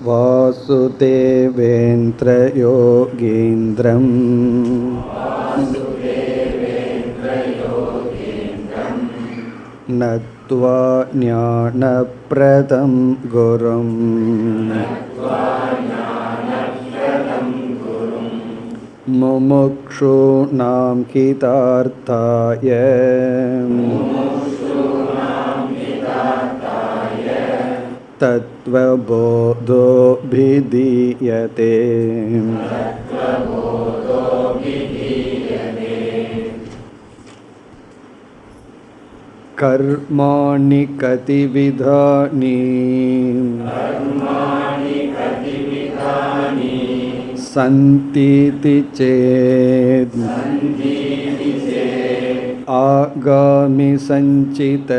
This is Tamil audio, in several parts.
வாசுதேவேந்திர யோகீந்திரம் நத்வா ஞானப்ரதம் குரும் முமுக்ஷூணாம் ஹிதார்த்தாய தத்வபோதோ பிதீயதே. கர்மாணி கதிவிதானி சந்தீதி சேத் ஆகாமி சஞ்சித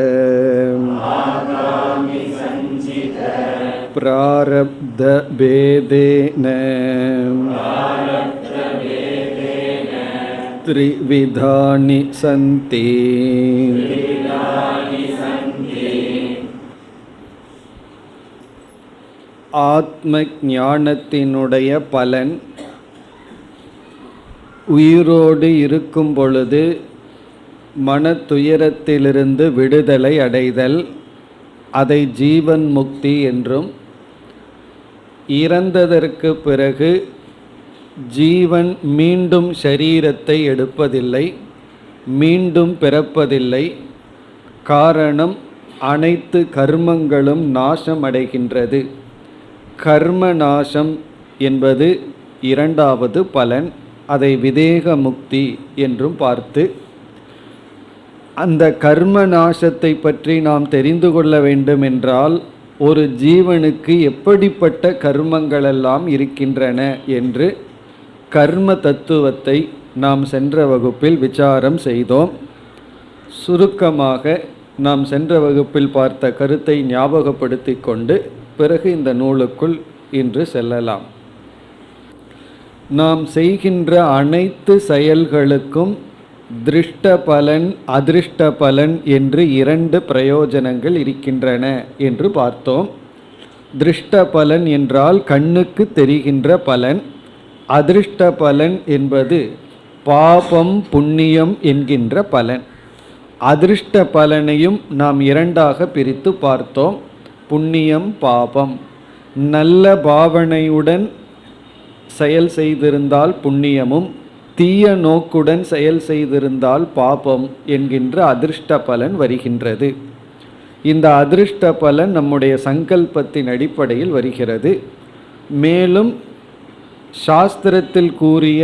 பிராரப்த பேதேன த்ரிவிதானி சந்தி. ஆத்ம ஞானத்தினுடைய பலன் உயிரோடு இருக்கும் பொழுது மன துயரத்திலிருந்து விடுதலை அடைதல், அதை ஜீவன் முக்தி என்றும், இறந்ததற்கு பிறகு ஜீவன் மீண்டும் ஷரீரத்தை எடுப்பதில்லை, மீண்டும் பிறப்பதில்லை. காரணம், அனைத்து கர்மங்களும் நாசம் அடைகின்றது. கர்ம நாசம் என்பது இரண்டாவது பலன். அதை விதேக முக்தி என்றும் பார்த்து, அந்த கர்ம நாசத்தை பற்றி நாம் தெரிந்து கொள்ள வேண்டும் என்றால் ஒரு ஜீவனுக்கு எப்படிப்பட்ட கர்மங்களெல்லாம் இருக்கின்றன என்று கர்ம தத்துவத்தை நாம் சென்ற வகுப்பில் விசாரம் செய்தோம். சுருக்கமாக நாம் சென்ற வகுப்பில் பார்த்த கருத்தை ஞாபகப்படுத்தி கொண்டு பிறகு இந்த நூலுக்குள் இன்று செல்லலாம். நாம் செய்கின்ற அனைத்து செயல்களுக்கும் திருஷ்ட பலன், அதிருஷ்ட பலன் என்று இரண்டு பிரயோஜனங்கள் இருக்கின்றன என்று பார்த்தோம். திருஷ்ட பலன் என்றால் கண்ணுக்கு தெரிகின்ற பலன். அதிருஷ்ட பலன் என்பது பாபம் புண்ணியம் என்கின்ற பலன். அதிருஷ்ட பலனையும் நாம் இரண்டாக பிரித்து பார்த்தோம். புண்ணியம் பாபம். நல்ல பாவனையுடன் செயல் செய்திருந்தால் புண்ணியமும், தீய நோக்குடன் செயல் செய்திருந்தால் பாபம் என்கின்ற அதிருஷ்ட பலன் வருகின்றது. இந்த அதிருஷ்ட பலன் நம்முடைய சங்கல்பத்தின் அடிப்படையில் வருகிறது. மேலும் சாஸ்திரத்தில் கூறிய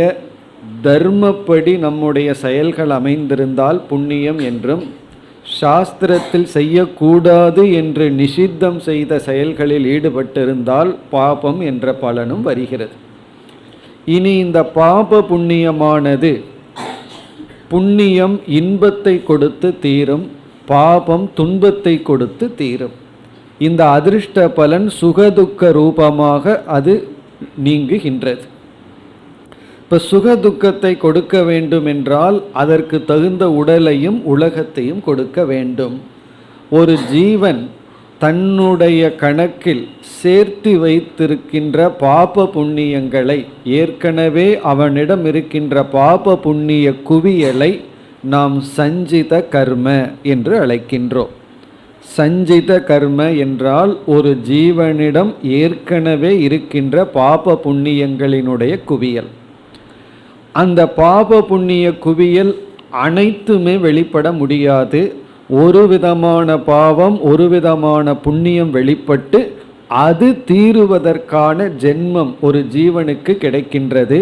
தர்மப்படி நம்முடைய செயல்கள் அமைந்திருந்தால் புண்ணியம் என்றும், சாஸ்திரத்தில் செய்யக்கூடாது என்று நிஷித்தம் செய்த செயல்களில் ஈடுபட்டிருந்தால் பாபம் என்ற பலனும் வருகிறது. இனி இந்த பாப புண்ணியமானது, புண்ணியம் இன்பத்தை கொடுத்து தீரும், பாபம் துன்பத்தை கொடுத்து தீரும். இந்த அதிருஷ்ட பலன் சுகதுக்க ரூபமாக அது நீங்குகின்றது. இப்போ சுகதுக்கத்தை கொடுக்க வேண்டும் என்றால் அதற்கு தகுந்த உடலையும் உலகத்தையும் கொடுக்க வேண்டும். ஒரு ஜீவன் தன்னுடைய கணக்கில் சேர்த்து வைத்திருக்கின்ற பாப புண்ணியங்களை, ஏற்கனவே அவனிடம் இருக்கின்ற பாப புண்ணிய குவியலை நாம் சஞ்சித கர்ம என்று அழைக்கின்றோம். சஞ்சித கர்ம என்றால் ஒரு ஜீவனிடம் ஏற்கனவே இருக்கின்ற பாப புண்ணியங்களினுடைய குவியல். அந்த பாப புண்ணிய குவியல் அனைத்துமே வெளிப்பட முடியாது. ஒரு விதமான பாவம், ஒரு விதமான புண்ணியம் வெளிப்பட்டு அது தீருவதற்கான ஜென்மம் ஒரு ஜீவனுக்கு கிடைக்கின்றது.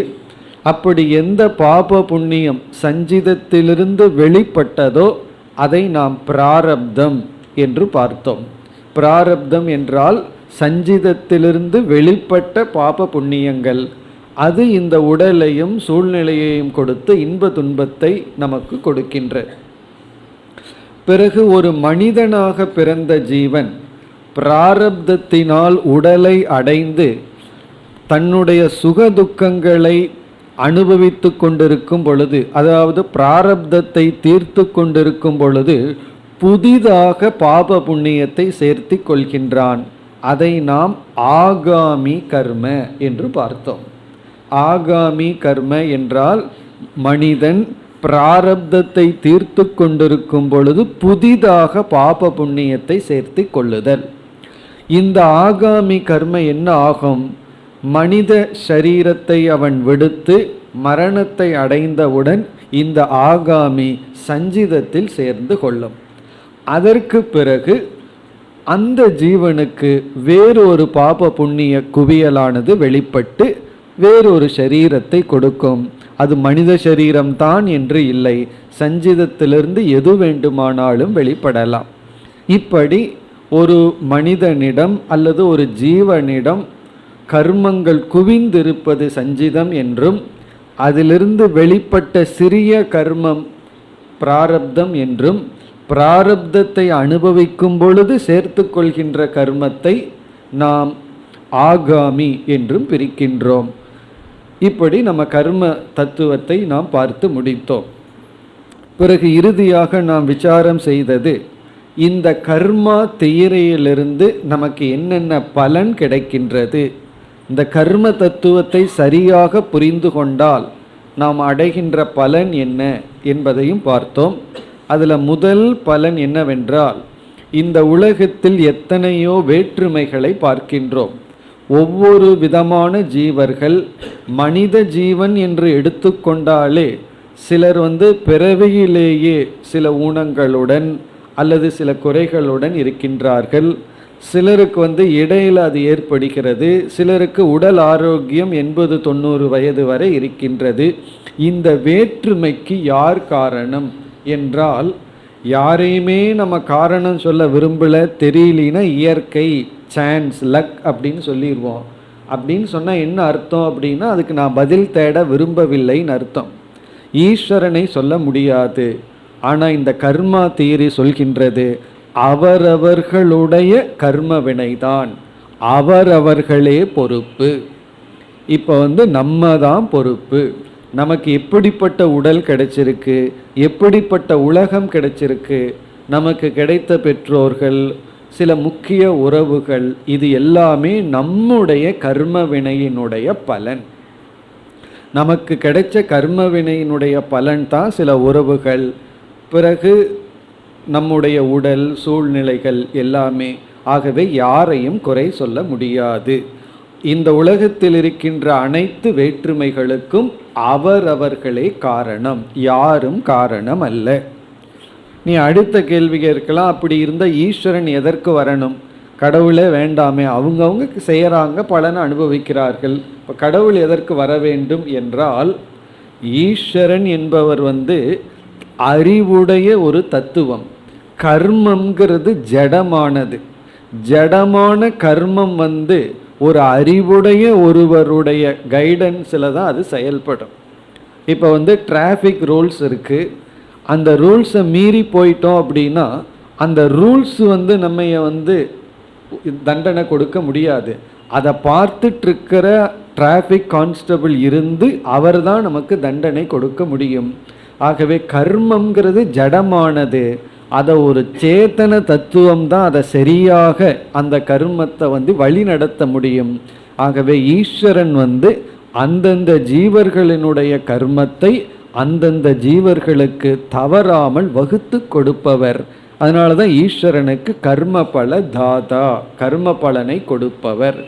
அப்படி எந்த பாப புண்ணியம் சஞ்சிதத்திலிருந்து வெளிப்பட்டதோ அதை நாம் பிராரப்தம் என்று பார்த்தோம். பிராரப்தம் என்றால் சஞ்சிதத்திலிருந்து வெளிப்பட்ட பாப புண்ணியங்கள். அது இந்த உடலையும் சூழ்நிலையையும் கொடுத்து இன்ப துன்பத்தை நமக்கு கொடுக்கின்றது. பிறகு ஒரு மனிதனாக பிறந்த ஜீவன் பிராரப்தத்தினால் உடலை அடைந்து தன்னுடைய சுகதுக்கங்களை அனுபவித்து கொண்டிருக்கும் பொழுது, அதாவது பிராரப்தத்தை தீர்த்து கொண்டிருக்கும் பொழுது புதிதாக பாப புண்ணியத்தை சேர்த்து கொள்கின்றான். அதை நாம் ஆகாமி கர்ம என்று பார்த்தோம். ஆகாமி கர்ம என்றால் மனிதன் பிராரப்தத்தை தீர்த்து கொண்டிருக்கும் பொழுது புதிதாக பாப புண்ணியத்தை சேர்த்து கொள்ளுதல். இந்த ஆகாமி கர்ம என்ன ஆகும்? மனித சரீரத்தை அவன் விடுத்து மரணத்தை அடைந்தவுடன் இந்த ஆகாமி சஞ்சிதத்தில் சேர்ந்து கொள்ளும். அதற்கு பிறகு அந்த ஜீவனுக்கு வேறொரு பாப புண்ணிய குவியலானது வெளிப்பட்டு வேறொரு சரீரத்தை கொடுக்கும். அது மனித சரீரம்தான் என்று இல்லை, சஞ்சிதத்திலிருந்து எது வேண்டுமானாலும் வெளிப்படலாம். இப்படி ஒரு மனிதனிடம் அல்லது ஒரு ஜீவனிடம் கர்மங்கள் குவிந்திருப்பது சஞ்சிதம் என்றும், அதிலிருந்து வெளிப்பட்ட சிறிய கர்மம் பிராரப்தம் என்றும், பிராரப்தத்தை அனுபவிக்கும் பொழுது சேர்த்து கொள்கின்ற கர்மத்தை நாம் ஆகாமி என்றும் பிரிக்கின்றோம். இப்படி நம்ம கர்ம தத்துவத்தை நாம் பார்த்து முடித்தோம். பிறகு இறுதியாக நாம் விசாரம் செய்தது, இந்த கர்மா தியரியிலிருந்து நமக்கு என்னென்ன பலன் கிடைக்கின்றது, இந்த கர்ம தத்துவத்தை சரியாக புரிந்து கொண்டால் நாம் அடைகின்ற பலன் என்ன என்பதையும் பார்த்தோம். அதில் முதல் பலன் என்னவென்றால், இந்த உலகத்தில் எத்தனையோ வேற்றுமைகளை பார்க்கின்றோம். ஒவ்வொரு விதமான ஜீவர்கள், மனித ஜீவன் என்று எடுத்துக்கொண்டாலே சிலர் பிறவியிலேயே சில ஊனங்களுடன் அல்லது சில குறைகளுடன் இருக்கின்றார்கள். சிலருக்கு இடையில் அது ஏற்படுகிறது. சிலருக்கு உடல் ஆரோக்கியம் 80-90 வயது வரை இருக்கின்றது. இந்த வேற்றுமைக்கு யார் காரணம் என்றால், யாரையுமே நம்ம காரணம் சொல்ல விரும்பல, தெரியலனா இயற்கை, சான்ஸ், லக் அப்படின்னு சொல்லிடுவோம். அப்படின்னு சொன்னால் என்ன அர்த்தம் அப்படின்னா, அதுக்கு நான் பதில் தேட விரும்பவில்லைன்னு அர்த்தம். ஈஸ்வரனை சொல்ல முடியாது. ஆனால் இந்த கர்மா தியரி சொல்கின்றது, அவரவர்களுடைய கர்ம வினைதான், அவரவர்களே பொறுப்பு. இப்போ நம்ம தான் பொறுப்பு. நமக்கு எப்படிப்பட்ட உடல் கிடைச்சிருக்கு, எப்படிப்பட்ட உலகம் கிடைச்சிருக்கு, நமக்கு கிடைத்த பெற்றோர்கள், சில முக்கிய உறவுகள், இது எல்லாமே நம்முடைய கர்ம வினையினுடைய பலன். நமக்கு கிடைச்ச கர்ம வினையினுடைய பலன் தான் சில உறவுகள், பிறகு நம்முடைய உடல், சூழ்நிலைகள் எல்லாமே. ஆகவே யாரையும் குறை சொல்ல முடியாது. இந்த உலகத்தில் இருக்கின்ற அனைத்து வேற்றுமைகளுக்கும் அவரவர்களே காரணம், யாரும் காரணம் அல்ல. நீ அடுத்த கேள்வி கேட்கலாம், அப்படி இருந்தால் ஈஸ்வரன் எதற்கு வரணும்? கடவுளே வேண்டாமே, அவங்கவுங்க செய்கிறாங்க, பலனை அனுபவிக்கிறார்கள். இப்போ கடவுள் எதற்கு வர வேண்டும் என்றால், ஈஸ்வரன் என்பவர் அறிவுடைய ஒரு தத்துவம். கர்மம்ங்கிறது ஜடமானது. ஜடமான கர்மம் ஒரு அறிவுடைய ஒருவருடைய கைடன்ஸில் தான் அது செயல்படும். இப்போ டிராஃபிக் ரூல்ஸ் இருக்குது. அந்த ரூல்ஸை மீறி போயிட்டோம் அப்படின்னா அந்த ரூல்ஸ் நம்ம தண்டனை கொடுக்க முடியாது. அதை பார்த்துட்ருக்கிற டிராஃபிக் கான்ஸ்டபிள் இருந்து அவர் தான் நமக்கு தண்டனை கொடுக்க முடியும். ஆகவே கர்மங்கிறது ஜடமானது. அதை ஒரு சேத்தன தத்துவம் தான் அதை சரியாக அந்த கர்மத்தை வழி நடத்த முடியும். ஆகவே ஈஸ்வரன் அந்தந்த ஜீவர்களினுடைய கர்மத்தை அந்தந்த ஜீவர்களுக்கு தவறாமல் வகுத்து கொடுப்பவர். அதனால தான் ஈஸ்வரனுக்கு கர்ம பல தாதா, கர்ம பலனை கொடுப்பவர்.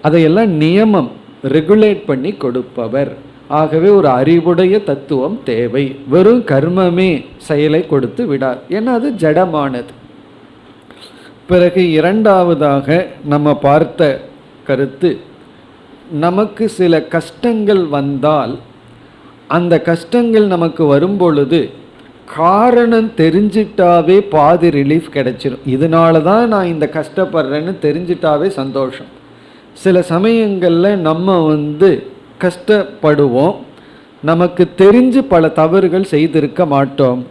அதையெல்லாம் நியமம் ரெகுலேட் பண்ணி கொடுப்பவர். ஆகவே ஒரு அறிவுடைய தத்துவம் தேவை. வெறும் கர்மமே செயலை கொடுத்து விடார், ஏன்னா அது ஜடமானது. பிறகு இரண்டாவதாக நம்ம பார்த்த கருத்து, நமக்கு சில கஷ்டங்கள் வந்தால் அந்த கஷ்டங்கள் நமக்கு வரும்பொழுது காரணம் தெரிஞ்சிட்டாவே பாதி ரிலீஃப் கிடைச்சிடும். இதனால தான் நான் இந்த கஷ்டப்படுறேன்னு தெரிஞ்சிட்டாவே சந்தோஷம். சில சமயங்களில் நம்ம கஷ்டப்படுவோம், நமக்கு தெரிஞ்சு பல தவறுகள் செய்திருக்க மாட்டோம்.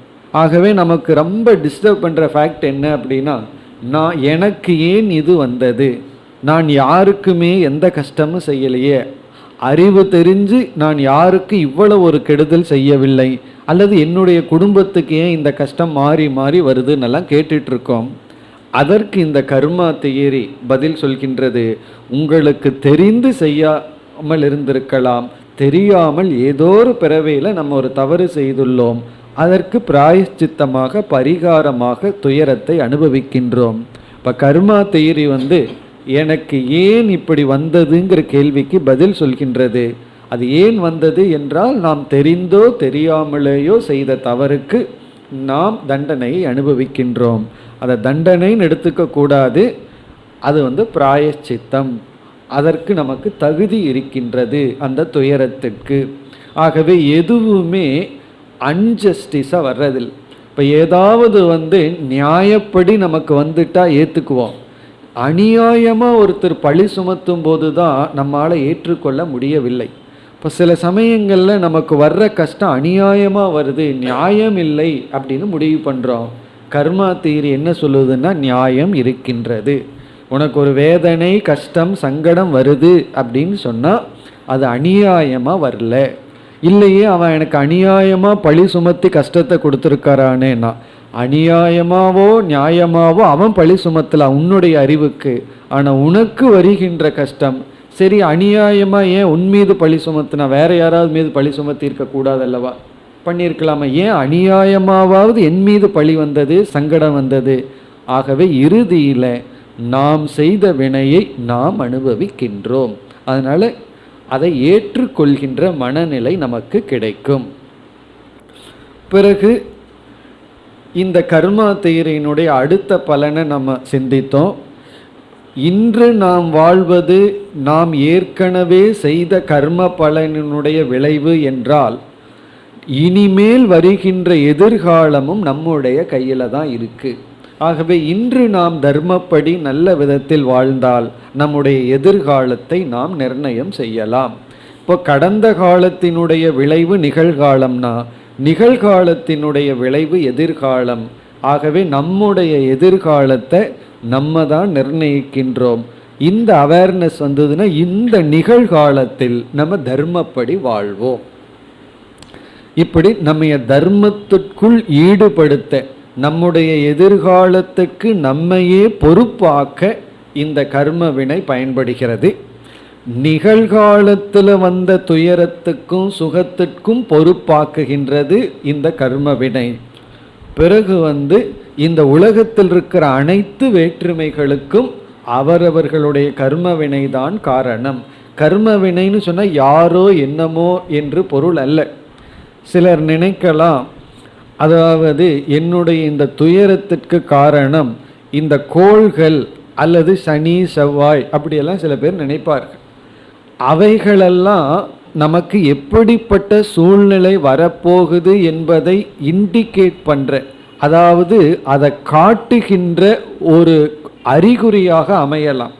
ஆகவே நமக்கு ரொம்ப டிஸ்டர்ப் பண்ணுற ஃபேக்ட் என்ன அப்படின்னா, எனக்கு ஏன் இது வந்தது, நான் யாருக்குமே எந்த கஷ்டமும் செய்யலையே, அறிவு தெரிஞ்சு நான் யாருக்கு இவ்வளவு ஒரு கெடுதல் செய்யவில்லை, அல்லது என்னுடைய குடும்பத்துக்கு ஏன் இந்த கஷ்டம் மாறி மாறி வருதுன்னெல்லாம் கேட்டுட்ருக்கோம். அதற்கு இந்த கர்மா தியரி பதில் சொல்கின்றது, உங்களுக்கு தெரிந்து செய்யாமல் இருந்திருக்கலாம், தெரியாமல் ஏதோ ஒரு பிறவியில் நம்ம ஒரு தவறு செய்துள்ளோம், அதற்கு பிராயச்சித்தமாக பரிகாரமாக துயரத்தை அனுபவிக்கின்றோம். இப்போ கர்மா தியரி எனக்கு ஏன் இப்படி வந்ததுங்கிற கேள்விக்கு பதில் சொல்கின்றது. அது ஏன் வந்தது என்றால், நாம் தெரிந்தோ தெரியாமலேயோ செய்த தவறுக்கு நாம் தண்டனையை அனுபவிக்கின்றோம். அதை தண்டனைன்னு எடுத்துக்க கூடாது, அது பிராயச்சித்தம், அதற்கு நமக்கு தகுதி இருக்கின்றது அந்த துயரத்திற்கு. ஆகவே எதுவுமே அன்ஜஸ்டிஸாக வர்றதில்லை. இப்போ ஏதாவது நியாயப்படி நமக்கு வந்துட்டா ஏற்றுக்குவோம். அநியாயமாக ஒருத்தர் பழி சுமத்தும் போது தான் நம்மளால் ஏற்றுக்கொள்ள முடியவில்லை. இப்போ சில சமயங்களில் நமக்கு வர்ற கஷ்டம் அநியாயமாக வருது, நியாயம் இல்லை அப்படின்னு முடிவு பண்ணுறோம். கர்மா தியரி என்ன சொல்லுதுன்னா, நியாயம் இருக்கின்றது. உனக்கு ஒரு வேதனை, கஷ்டம், சங்கடம் வருது அப்படின்னு சொன்னால் அது அநியாயமாக வரல. இல்லையே அவன் எனக்கு அநியாயமாக பழி சுமத்தி கஷ்டத்தை கொடுத்துருக்காரானேன்னா, அநியாயமாவோ நியாயமாவோ அவன் பழி சுமத்தலாம் உன்னுடைய அறிவுக்கு. ஆனால் உனக்கு வருகின்ற கஷ்டம், சரி அநியாயமாக ஏன் உன் மீது பழி சுமத்தினா வேற யாராவது மீது பழி சுமத்தி இருக்கக்கூடாது அல்லவா? பண்ணியிருக்கலாமா? ஏன் அநியாயமாவது என் மீது பழி வந்தது, சங்கடம் வந்தது? ஆகவே இறுதியில் நாம் செய்த வினையை நாம் அனுபவிக்கின்றோம். அதனால் அதை ஏற்றுக்கொள்கின்ற மனநிலை நமக்கு கிடைக்கும். பிறகு இந்த கர்மா தியரியினுடைய அடுத்த பலனை நம்ம சிந்தித்தோம். இன்று நாம் வாழ்வது நாம் ஏற்கனவே செய்த கர்ம பலனினுடைய விளைவு என்றால், இனிமேல் வருகின்ற எதிர்காலமும் நம்முடைய கையில் தான் இருக்குது. ஆகவே இன்று நாம் தர்மப்படி நல்ல விதத்தில் வாழ்ந்தால் நம்முடைய எதிர்காலத்தை நாம் நிர்ணயம் செய்யலாம். இப்போ கடந்த காலத்தினுடைய விளைவு நிகழ்காலம்னா, நிகழ்காலத்தினுடைய விளைவு எதிர்காலம். ஆகவே நம்முடைய எதிர்காலத்தை நம்ம தான் நிர்ணயிக்கின்றோம். இந்த அவேர்னஸ் வந்ததுன்னா இந்த நிகழ்காலத்தில் நம்ம தர்மப்படி வாழ்வோம். இப்படி நம்ம தர்மத்திற்குள் ஈடுபடுத்த, நம்முடைய எதிர்காலத்துக்கு நம்மையே பொறுப்பாக்க இந்த கர்ம வினை பயன்படுகிறது. நிகழ்காலத்தில் வந்த துயரத்துக்கும் சுகத்திற்கும் பொறுப்பாக்குகின்றது இந்த கர்ம வினை. பிறகு இந்த உலகத்தில் இருக்கிற அனைத்து வேற்றுமைகளுக்கும் அவரவர்களுடைய கர்ம வினை தான் காரணம். கர்ம வினைன்னு சொன்னால் யாரோ என்னமோ என்று பொருள் அல்ல. சிலர் நினைக்கலாம், அதாவது என்னுடைய இந்த துயரத்திற்கு காரணம் இந்த கோள்கள் அல்லது சனி செவ்வாய் அப்படியெல்லாம் சில பேர் நினைப்பார்கள். அவைகளெல்லாம் நமக்கு எப்படிப்பட்ட சூழ்நிலை வரப்போகுது என்பதை இண்டிகேட் பண்ணுற, அதாவது அதை காட்டுகின்ற ஒரு அறிகுறியாக அமையலாம்.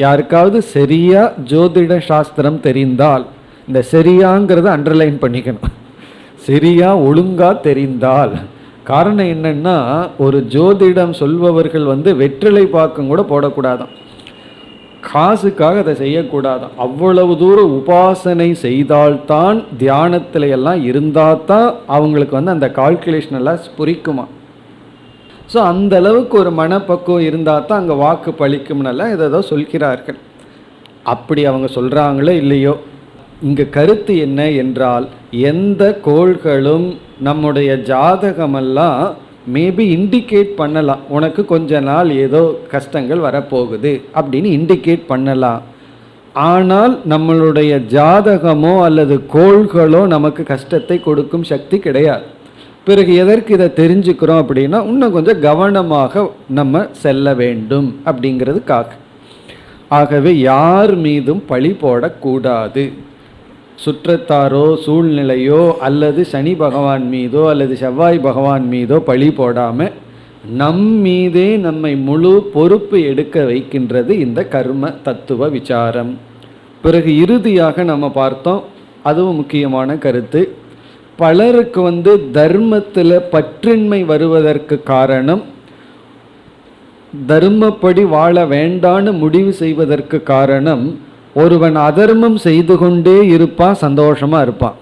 யாருக்காவது சரியா ஜோதிட சாஸ்திரம் தெரிந்தால், இந்த சரியாங்கிறத அண்டர்லைன் பண்ணிக்கணும், சரியா ஒழுங்கா தெரிந்தால். காரணம் என்னன்னா, ஒரு ஜோதிடம் சொல்பவர்கள் வெற்றிலை பாக்கம் கூட போடக்கூடாதான், காசுக்காக அதை செய்யக்கூடாதான். அவ்வளவு தூரம் உபாசனை செய்தால்தான், தியானத்துல எல்லாம் இருந்தால் தான் அவங்களுக்கு அந்த கால்குலேஷன் எல்லாம் புரிக்குமா. ஸோ அந்த அளவுக்கு ஒரு மனப்பக்குவம் இருந்தால் தான் அங்கே வாக்கு பழிக்கும்னெல்லாம் ஏதோ சொல்கிறார்கள். அப்படி அவங்க சொல்கிறாங்களோ இல்லையோ, இங்கே கருத்து என்ன என்றால், எந்த கோள்களும் நம்முடைய ஜாதகமெல்லாம் மேபி இண்டிகேட் பண்ணலாம், உனக்கு கொஞ்ச நாள் ஏதோ கஷ்டங்கள் வரப்போகுது அப்படின்னு இண்டிகேட் பண்ணலாம். ஆனால் நம்மளுடைய ஜாதகமோ அல்லது கோள்களோ நமக்கு கஷ்டத்தை கொடுக்கும் சக்தி கிடையாது. பிறகு எதற்கு இதை தெரிஞ்சுக்கிறோம் அப்படின்னா, இன்னும் கொஞ்சம் கவனமாக நம்ம செல்ல வேண்டும் அப்படிங்கிறதுக்காக. ஆகவே யார் மீதும் பழி போடக்கூடாது. சுற்றத்தாரோ சூழ்நிலையோ அல்லது சனி பகவான் மீதோ அல்லது செவ்வாய் பகவான் மீதோ பழி போடாமல் நம் மீதே நம்மை முழு பொறுப்பு எடுக்க வைக்கின்றது இந்த கர்ம தத்துவ விசாரம். பிறகு இறுதியாக நம்ம பார்த்தோம், அதுவும் முக்கியமான கருத்து, பலருக்கு தர்மத்தில் பற்றின்மை வருவதற்கு காரணம், தர்மப்படி வாழ வேண்டான்னு முடிவு செய்வதற்கு காரணம், ஒருவன் அதர்மம் செய்து கொண்டே இருப்பான், சந்தோஷமாக இருப்பான்.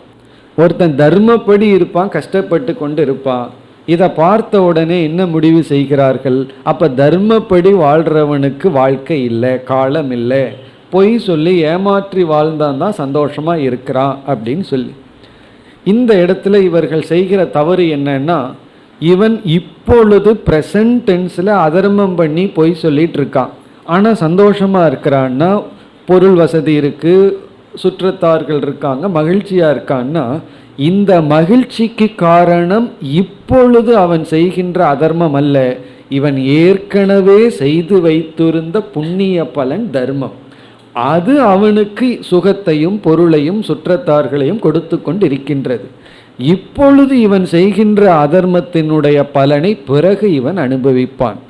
ஒருத்தன் தர்மப்படி இருப்பான், கஷ்டப்பட்டு கொண்டு இருப்பான். இதை பார்த்த உடனே என்ன முடிவு செய்கிறார்கள்? அப்ப தர்மப்படி வாழ்றவனுக்கு வாழ்க்கை இல்லை, காலம் இல்லை, பொய் சொல்லி ஏமாற்றி வாழ்ந்தான் தான் சந்தோஷமா இருக்கிறான் அப்படின்னு சொல்லி. இந்த இடத்துல இவர்கள் செய்கிற தவறு என்னன்னா, இவன் இப்பொழுது ப்ரெசன்ட் டென்ஸில் அதர்மம் பண்ணி பொய் சொல்லிட்டு இருக்கான், ஆனால் சந்தோஷமா இருக்கிறான்னா, பொருள் வசதி இருக்கு, சுற்றத்தார்கள் இருக்காங்க, மகிழ்ச்சியா இருக்கான்னா, இந்த மகிழ்ச்சிக்கு காரணம் இப்பொழுது அவன் செய்கின்ற அதர்மம் அல்ல, இவன் ஏற்கனவே செய்து வைத்திருந்த புண்ணிய பலன் தர்மம். அது அவனுக்கு சுகத்தையும் பொருளையும் சுற்றத்தார்களையும் கொடுத்து கொண்டிருக்கின்றது. இப்பொழுது இவன் செய்கின்ற அதர்மத்தினுடைய பலனை பிறகு இவன் அனுபவிப்பான்.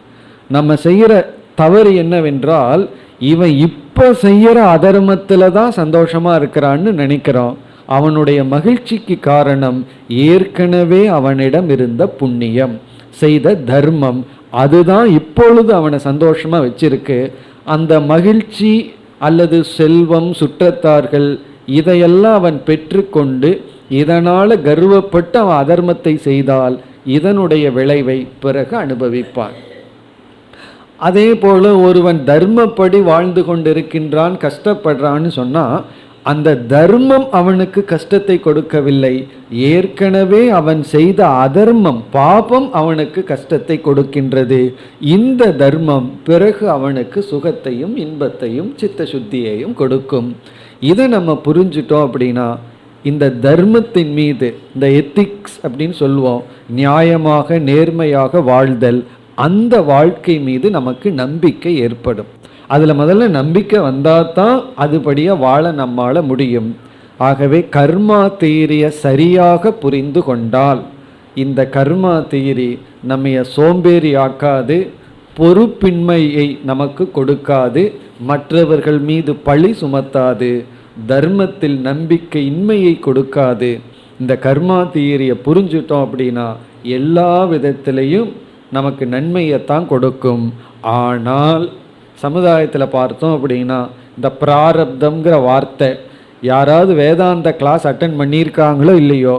நம்ம செய்கிற தவறு என்னவென்றால், இவன் இப்போ செய்கிற அதர்மத்தில் தான் சந்தோஷமா இருக்கிறான்னு நினைக்கிறோம். அவனுடைய மகிழ்ச்சிக்கு காரணம் ஏற்கனவே அவனிடம் இருந்த புண்ணியம், செய்த தர்மம், அதுதான் இப்பொழுது அவனை சந்தோஷமா வச்சிருக்கு. அந்த மகிழ்ச்சி அல்லது செல்வம், சுற்றத்தார்கள், இதையெல்லாம் அவன் பெற்றுக்கொண்டு இதனால கர்வப்பட்டு அவன் அதர்மத்தை செய்தால் இதனுடைய விளைவை பிறகு அனுபவிப்பான். அதே போல ஒருவன் தர்மப்படி வாழ்ந்து கொண்டிருக்கின்றான், கஷ்டப்படுறான்னு சொன்னா, அந்த தர்மம் அவனுக்கு கஷ்டத்தை கொடுக்கவில்லை, ஏற்கனவே அவன் செய்த அதர்மம், பாபம் அவனுக்கு கஷ்டத்தை கொடுக்கின்றது. இந்த தர்மம் பிறகு அவனுக்கு சுகத்தையும் இன்பத்தையும் சித்த சுத்தியையும் கொடுக்கும். இதை நம்ம புரிஞ்சிட்டோம் அப்படின்னா, இந்த தர்மத்தின் மீது, இந்த எத்திக்ஸ் அப்படின்னு சொல்லுவோம், நியாயமாக நேர்மையாக வாழ்தல், அந்த வாழ்க்கை மீது நமக்கு நம்பிக்கை ஏற்படும். அதில் முதல்ல நம்பிக்கை வந்தால் தான் அதுபடியாக வாழ நம்மால் முடியும். ஆகவே கர்மா தியரியை சரியாக புரிந்து கொண்டால், இந்த கர்மா தியரி நம்மைய சோம்பேறி ஆக்காது, பொறுப்பின்மையை நமக்கு கொடுக்காது, மற்றவர்கள் மீது பழி சுமத்தாது, தர்மத்தில் நம்பிக்கை இன்மையை கொடுக்காது. இந்த கர்மா தியரியை புரிஞ்சுட்டோம் அப்படின்னா எல்லா விதத்திலையும் நமக்கு நன்மையைத்தான் கொடுக்கும். ஆனால் சமுதாயத்தில் பார்த்தோம் அப்படின்னா, இந்த பிராரப்தம்ங்கிற வார்த்தை, யாராவது வேதாந்த கிளாஸ் அட்டன் பண்ணியிருக்காங்களோ இல்லையோ,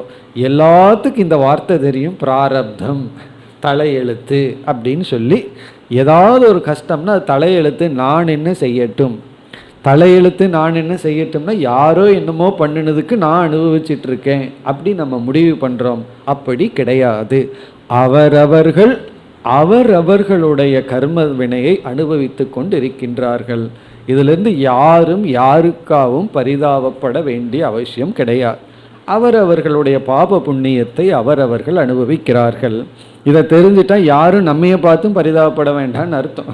எல்லாத்துக்கும் இந்த வார்த்தை தெரியும். பிராரப்தம், தலையெழுத்து அப்படின்னு சொல்லி, ஏதாவது ஒரு கஷ்டம்னா அது தலையெழுத்து, நான் என்ன செய்யட்டும், தலையெழுத்து நான் என்ன செய்யட்டும்னா யாரோ என்னமோ பண்ணினதுக்கு நான் அனுபவிச்சுட்டு இருக்கேன் அப்படி நம்ம முடிவு பண்ணுறோம். அப்படி கிடையாது. அவரவர்களுடைய கர்ம வினையை அனுபவித்து கொண்டு இருக்கின்றார்கள். இதிலிருந்து யாரும் யாருக்காகவும் பரிதாபப்பட வேண்டிய அவசியம் கிடையாது. அவரவர்களுடைய பாப புண்ணியத்தை அவரவர்கள் அனுபவிக்கிறார்கள். இதை தெரிஞ்சுட்டா யாரும் நம்மைய பார்த்தும் பரிதாபப்பட வேண்டாம்னு அர்த்தம்.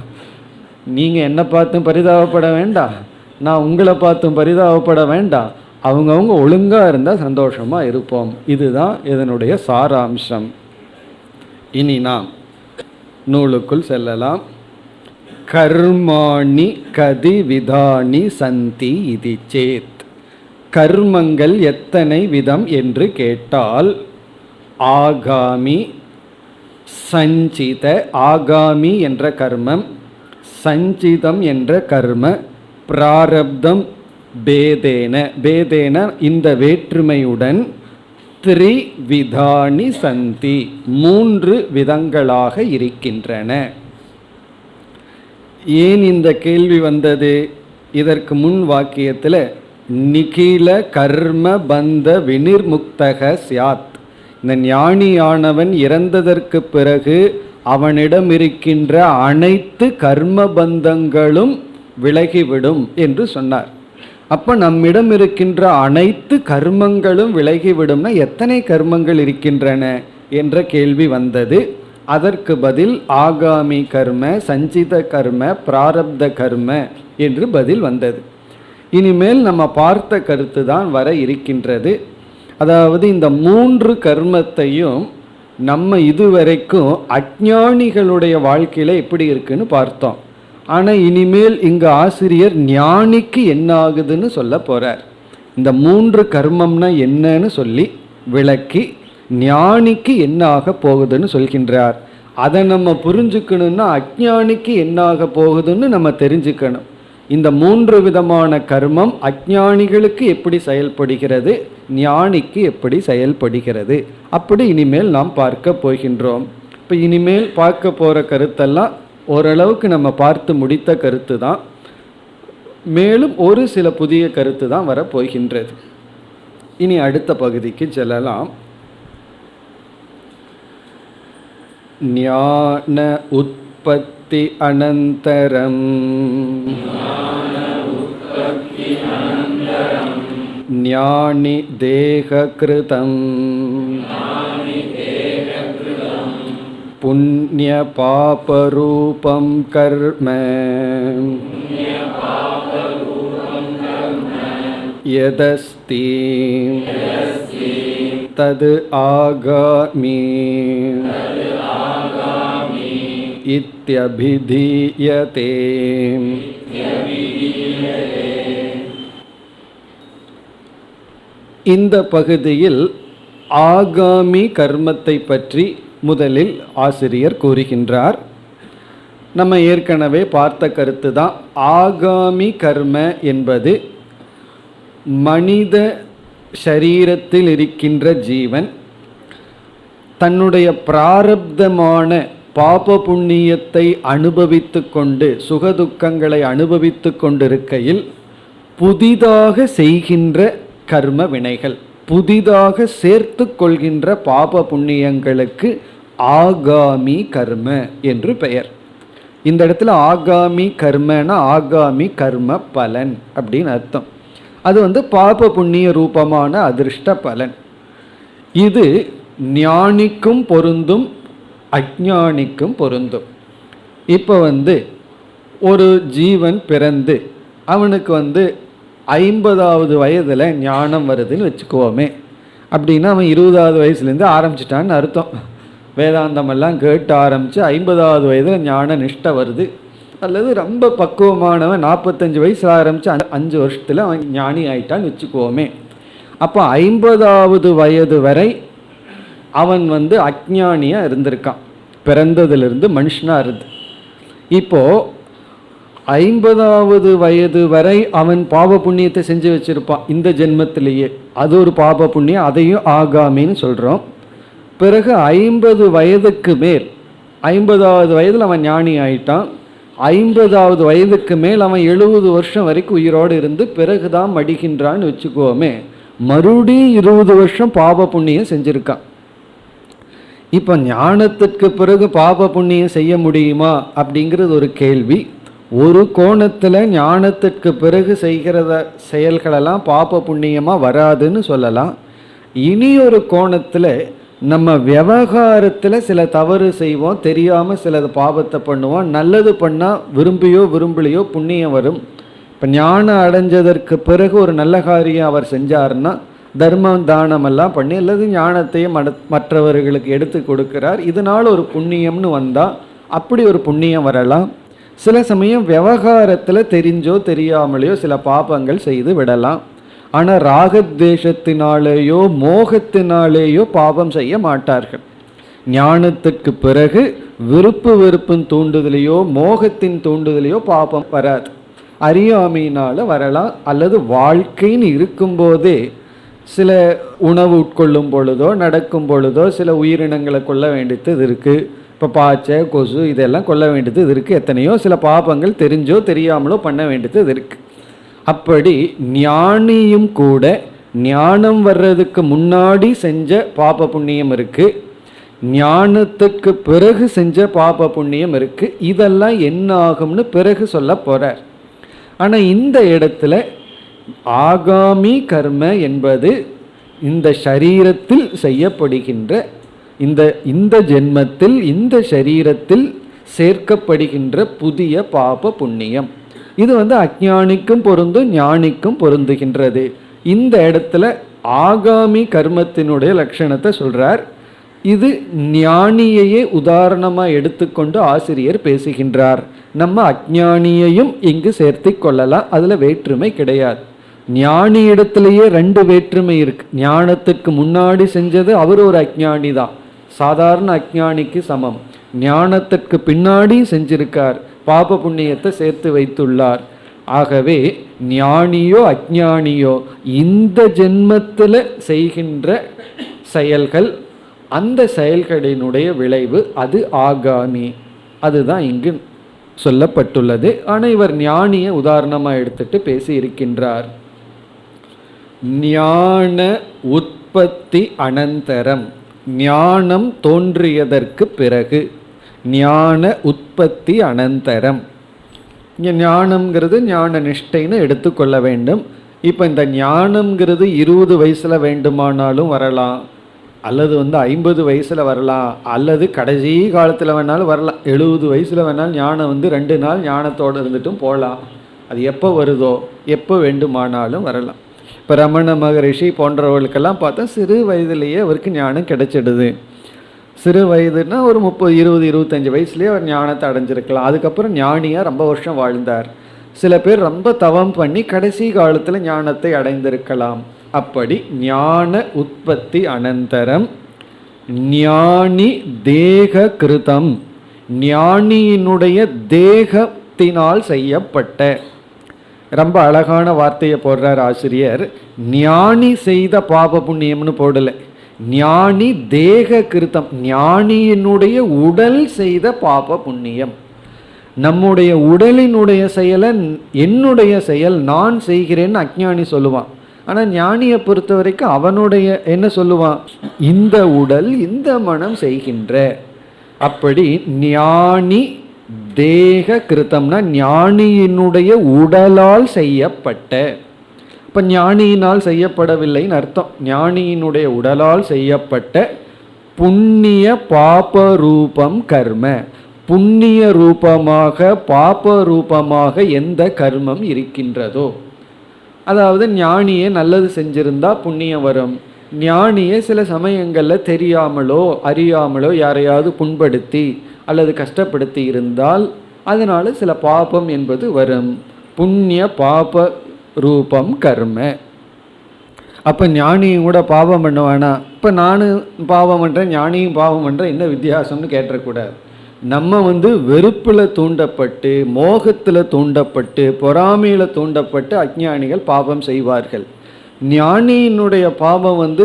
நீங்கள் என்னை பார்த்தும் பரிதாபப்பட வேண்டாம், நான் உங்களை பார்த்தும் பரிதாபப்பட வேண்டாம். அவங்கவுங்க ஒழுங்காக இருந்தால் சந்தோஷமாக இருப்போம். இதுதான் இதனுடைய சாராம்சம். இனி நாம் நூலுக்குள் செல்லலாம். கர்மாணி கதி விதானி சந்தி இதி சேத். கர்மங்கள் எத்தனை விதம் என்று கேட்டால், ஆகாமி, சஞ்சித, ஆகாமி என்ற கர்மம், சஞ்சிதம் என்ற கர்ம, பிராரப்தம், பேதேன, பேதேன இந்த வேற்றுமையுடன், த்ரிவிதானி சந்தி, 3 விதங்களாக இருக்கின்றன. ஏன் இந்த கேள்வி வந்தது? இதற்கு முன் வாக்கியத்தில் நிகில கர்ம பந்த வினிர்முக்தக சியாத், இந்த ஞானியானவன் இறந்ததற்கு பிறகு அவனிடம் இருக்கின்ற அனைத்து கர்ம பந்தங்களும் விலகிவிடும் என்று சொன்னார். அப்போ நம்மிடம் இருக்கின்ற அனைத்து கர்மங்களும் விலகிவிடும்னா எத்தனை கர்மங்கள் இருக்கின்றன என்ற கேள்வி வந்தது. அதற்கு பதில் ஆகாமி கர்ம, சஞ்சித கர்ம, பிராரப்த கர்ம என்று பதில் வந்தது. இனிமேல் நம்ம பார்த்த கருத்து தான் வர இருக்கின்றது. அதாவது இந்த 3 கர்மத்தையும் நம்ம இதுவரைக்கும் அஞ்ஞானிகளுடைய வாழ்க்கையில் எப்படி இருக்குன்னு பார்த்தோம். ஆனால் இனிமேல் இங்கு ஆசிரியர் ஞானிக்கு என்ன ஆகுதுன்னு சொல்ல போகிறார். இந்த 3 கர்மம்னா என்னன்னு சொல்லி விளக்கி ஞானிக்கு என்ன ஆக போகுதுன்னு சொல்கின்றார். அதை நம்ம புரிஞ்சுக்கணுன்னா அஞ்ஞானிக்கு என்ன ஆக போகுதுன்னு நம்ம தெரிஞ்சுக்கணும். இந்த 3 விதமான கர்மம் அஞ்ஞானிகளுக்கு எப்படி செயல்படுகிறது, ஞானிக்கு எப்படி செயல்படுகிறது, அப்படி இனிமேல் நாம் பார்க்க போகின்றோம். இப்போ இனிமேல் பார்க்க போகிற கருத்தெல்லாம் ஓரளவுக்கு நம்ம பார்த்து முடித்த கருத்து தான். மேலும் ஒரு சில புதிய கருத்து தான் வரப்போகின்றது. இனி அடுத்த பகுதிக்கு செல்லலாம். ஞான உற்பத்தி அனந்தரம் ஞானி தேகக்ருதம் புண்ணிய பாபரூபம் கர்ம யதஸ்தி தது ஆகாமி இத்யபிதீயதே. இந்த பகுதியில் ஆகாமி கர்மத்தை பற்றி முதலில் ஆசிரியர் கூறுகின்றார். நம்ம ஏற்கனவே பார்த்த கருத்து தான். ஆகாமி கர்ம என்பது மனித சரீரத்தில் இருக்கின்ற ஜீவன் தன்னுடைய பிராரப்தமான பாப புண்ணியத்தை அனுபவித்து கொண்டு சுகதுக்கங்களை அனுபவித்து கொண்டிருக்கையில் புதிதாக செய்கின்ற கர்ம வினைகள், புதிதாக சேர்த்து கொள்கின்ற பாப புண்ணியங்களுக்கு ஆகாமி கர்ம என்று பெயர். இந்த இடத்துல ஆகாமி கர்மனா ஆகாமி கர்ம பலன் அப்படின்னு அர்த்தம். அது பாப புண்ணிய ரூபமான அதிர்ஷ்ட பலன். இது ஞானிக்கும் பொருந்தும், அஞ்ஞானிக்கும் பொருந்தும். இப்போ ஒரு ஜீவன் பிறந்து அவனுக்கு 50வது வயதில் ஞானம் வருதுன்னு வச்சுக்குவோமே. அப்படின்னா அவன் 20வது வயசுலேருந்து ஆரம்பிச்சிட்டான்னு அர்த்தம். வேதாந்தமெல்லாம் கேட்டு ஆரம்பித்து 50வது வயதில் ஞான நிஷ்டை வருது. அல்லது ரொம்ப பக்குவமானவன் 45 வயசில் ஆரம்பித்து 5 வருஷத்தில் அவன் ஞானி ஆயிட்டான்னு வச்சுக்குவோமே. அப்போ 50வது வயது வரை அவன் அஞ்ஞானியாக இருந்திருக்கான், பிறந்ததிலிருந்து மனுஷனாக இருந்து. இப்போது 50வது வயது வரை அவன் பாப புண்ணியத்தை செஞ்சு வச்சுருப்பான் இந்த ஜென்மத்திலேயே. அது ஒரு பாப புண்ணியம், அதையும் ஆகாமின்னு சொல்கிறோம். பிறகு 50 வயதுக்கு மேல், 50வது வயதில் அவன் ஞானி ஆயிட்டான். 50வது வயதுக்கு மேல் அவன் 70 வருஷம் வரைக்கும் உயிரோடு இருந்து பிறகுதான் மடிகின்றான்னு வச்சுக்கோமே. மறுபடியும் 20 வருஷம் பாப புண்ணியம் செஞ்சுருக்கான். இப்போ ஞானத்திற்கு பிறகு பாப புண்ணியம் செய்ய முடியுமா அப்படிங்கிறது ஒரு கேள்வி. ஒரு கோணத்தில் ஞானத்திற்கு பிறகு செய்கிறத செயல்களெல்லாம் பாப புண்ணியமாக வராதுன்னு சொல்லலாம். இனி ஒரு கோணத்தில் நம்ம விவகாரத்தில் சில தவறு செய்வோம், தெரியாமல் சில பாபத்தை பண்ணுவோம். நல்லது பண்ணால் விரும்பியோ விரும்பலையோ புண்ணியம் வரும். இப்போ ஞானம் அடைஞ்சதற்கு பிறகு ஒரு நல்ல காரியம் அவர் செஞ்சாருன்னா தர்மம் தானமெல்லாம் பண்ணி அல்லது ஞானத்தையும் மற்றவர்களுக்கு எடுத்து கொடுக்கிறார், இதனால் ஒரு புண்ணியம்னு வந்தால் அப்படி ஒரு புண்ணியம் வரலாம். சில சமயம் விவகாரத்தில் தெரிஞ்சோ தெரியாமலேயோ சில பாபங்கள் செய்து விடலாம். ஆனால் ராகத்வேஷத்தினாலேயோ மோகத்தினாலேயோ பாபம் செய்ய மாட்டார்கள். ஞானத்திற்கு பிறகு விருப்பு வெறுப்பின் தூண்டுதலையோ மோகத்தின் தூண்டுதலையோ பாபம் வராது. அறியாமையினால் வரலாம். அல்லது வாழ்க்கைன்னு இருக்கும்போதே சில உணவு உட்கொள்ளும் பொழுதோ நடக்கும் பொழுதோ சில உயிரினங்களை கொல்ல வேண்டியது இருக்குது. இப்போ பாச்சை கொசு இதெல்லாம் கொல்ல வேண்டியது இருக்குது. எத்தனையோ சில பாபங்கள் தெரிஞ்சோ தெரியாமலோ பண்ண வேண்டியது இருக்குது. அப்படி ஞானியும் கூட ஞானம் வர்றதுக்கு முன்னாடி செஞ்ச பாப புண்ணியம் இருக்குது, ஞானத்துக்கு பிறகு செஞ்ச பாப புண்ணியம் இருக்குது. இதெல்லாம் என்ன ஆகும்னு பிறகு சொல்ல போகிறார். ஆனால் இந்த இடத்துல ஆகாமி கர்ம என்பது இந்த சரீரத்தில் செய்யப்படுகின்ற இந்த ஜென்மத்தில் இந்த சரீரத்தில் சேர்க்கப்படுகின்ற புதிய பாப புண்ணியம். இது அஞ்ஞானிக்கும் பொருந்தும் ஞானிக்கும் பொருந்துகின்றது. இந்த இடத்துல ஆகாமி கர்மத்தினுடைய லட்சணத்தை சொல்றார். இது ஞானியையே உதாரணமாக எடுத்துக்கொண்டு ஆசிரியர் பேசுகின்றார். நம்ம அஞ்ஞானியையும் இங்கு சேர்த்து கொள்ளலாம், அதில் வேற்றுமை கிடையாது. ஞானி இடத்துலையே 2 வேற்றுமை இருக்கு. ஞானத்துக்கு முன்னாடி செஞ்சது அவர் ஒரு அஞ்ஞானி தான், சாதாரண அஞ்ஞானிக்கு சமம். ஞானத்திற்கு பின்னாடி செஞ்சிருக்கார், பாப புண்ணியத்தை சேர்த்து வைத்துள்ளார். ஆகவே ஞானியோ அஞ்ஞானியோ இந்த ஜென்மத்தில் செய்கின்ற செயல்கள், அந்த செயல்களினுடைய விளைவு அது ஆகாமி. அதுதான் இங்கு சொல்லப்பட்டுள்ளது. ஆனால் இவர் ஞானியை உதாரணமாக எடுத்துட்டு பேசி இருக்கின்றார். ஞான உற்பத்தி அனந்தரம், ஞானம் தோன்றியதற்கு பிறகு, ஞான உற்பத்தி அனந்தரம். இங்கே ஞானம்ங்கிறது ஞான நிஷ்டைன்னு எடுத்துக்கொள்ள வேண்டும். இப்போ இந்த ஞானம்ங்கிறது 20 வயசில் வேண்டுமானாலும் வரலாம், அல்லது 50 வயசில் வரலாம், அல்லது கடைசி காலத்தில் வேணாலும் வரலாம். 70 வயசில் வேணாலும் ஞானம் 2 நாள் ஞானத்தோடு இருந்துட்டும் போகலாம். அது எப்போ வருதோ எப்போ வேண்டுமானாலும் வரலாம். இப்போ ரமண மகரிஷி போன்றவர்களுக்கெல்லாம் பார்த்தா சிறு வயதிலேயே அவருக்கு ஞானம் கிடைச்சிடுது. சிறு வயதுன்னா ஒரு 30, 20, 25 வயசுலேயே அவர் ஞானத்தை அடைஞ்சிருக்கலாம். அதுக்கப்புறம் ஞானியாக ரொம்ப வருஷம் வாழ்ந்தார். சில பேர் ரொம்ப தவம் பண்ணி கடைசி காலத்தில் ஞானத்தை அடைந்திருக்கலாம். அப்படி ஞான உற்பத்தி அனந்தரம் ஞானி தேக கிருதம், ஞானியினுடைய தேகத்தினால் செய்யப்பட்ட, ரொம்ப அழகான வார்த்தையை போடுறார் ஆசிரியர். ஞானி செய்த பாப புண்ணியம்னு போடலை, ஞானி தேக கிருத்தம், ஞானியினுடைய உடல் செய்த பாப புண்ணியம். நம்முடைய உடலினுடைய செயலை என்னுடைய செயல் நான் செய்கிறேன்னு அஞ்ஞானி சொல்லுவான். ஆனால் ஞானியை பொறுத்த வரைக்கும் அவனுடைய என்ன சொல்லுவான், இந்த உடல் இந்த மனம் செய்கின்ற. அப்படி ஞானி தேக கிருத்தம்னா ஞானியினுடைய உடலால் செய்யப்பட்ட. இப்போ ஞானியினால் செய்யப்படவில்லைன்னு அர்த்தம். ஞானியினுடைய உடலால் செய்யப்பட்ட புண்ணிய பாப ரூபம் கர்ம, புண்ணிய ரூபமாக பாப ரூபமாக எந்த கர்மம் இருக்கின்றதோ, அதாவது ஞானியே நல்லது செஞ்சிருந்தா புண்ணியம் வரும். ஞானியே சில சமயங்களில் தெரியாமலோ அறியாமலோ யாரையாவது புண்படுத்தி அல்லது கஷ்டப்படுத்தி இருந்தால் அதனால சில பாபம் என்பது வரும். புண்ணிய பாப ரூபம் கர்ம. அப்போ ஞானியும் கூட பாவம் பண்ணுவானா? இப்போ நானும் பாவம் பண்ணுறேன் ஞானியும் பாவம் பண்ணுறேன், என்ன வித்தியாசம்னு கேட்டக்கூடாது. நம்ம வெறுப்பில் தூண்டப்பட்டு, மோகத்தில் தூண்டப்பட்டு, பொறாமையில் தூண்டப்பட்டு அஞ்ஞானிகள் பாவம் செய்வார்கள். ஞானியினுடைய பாவம்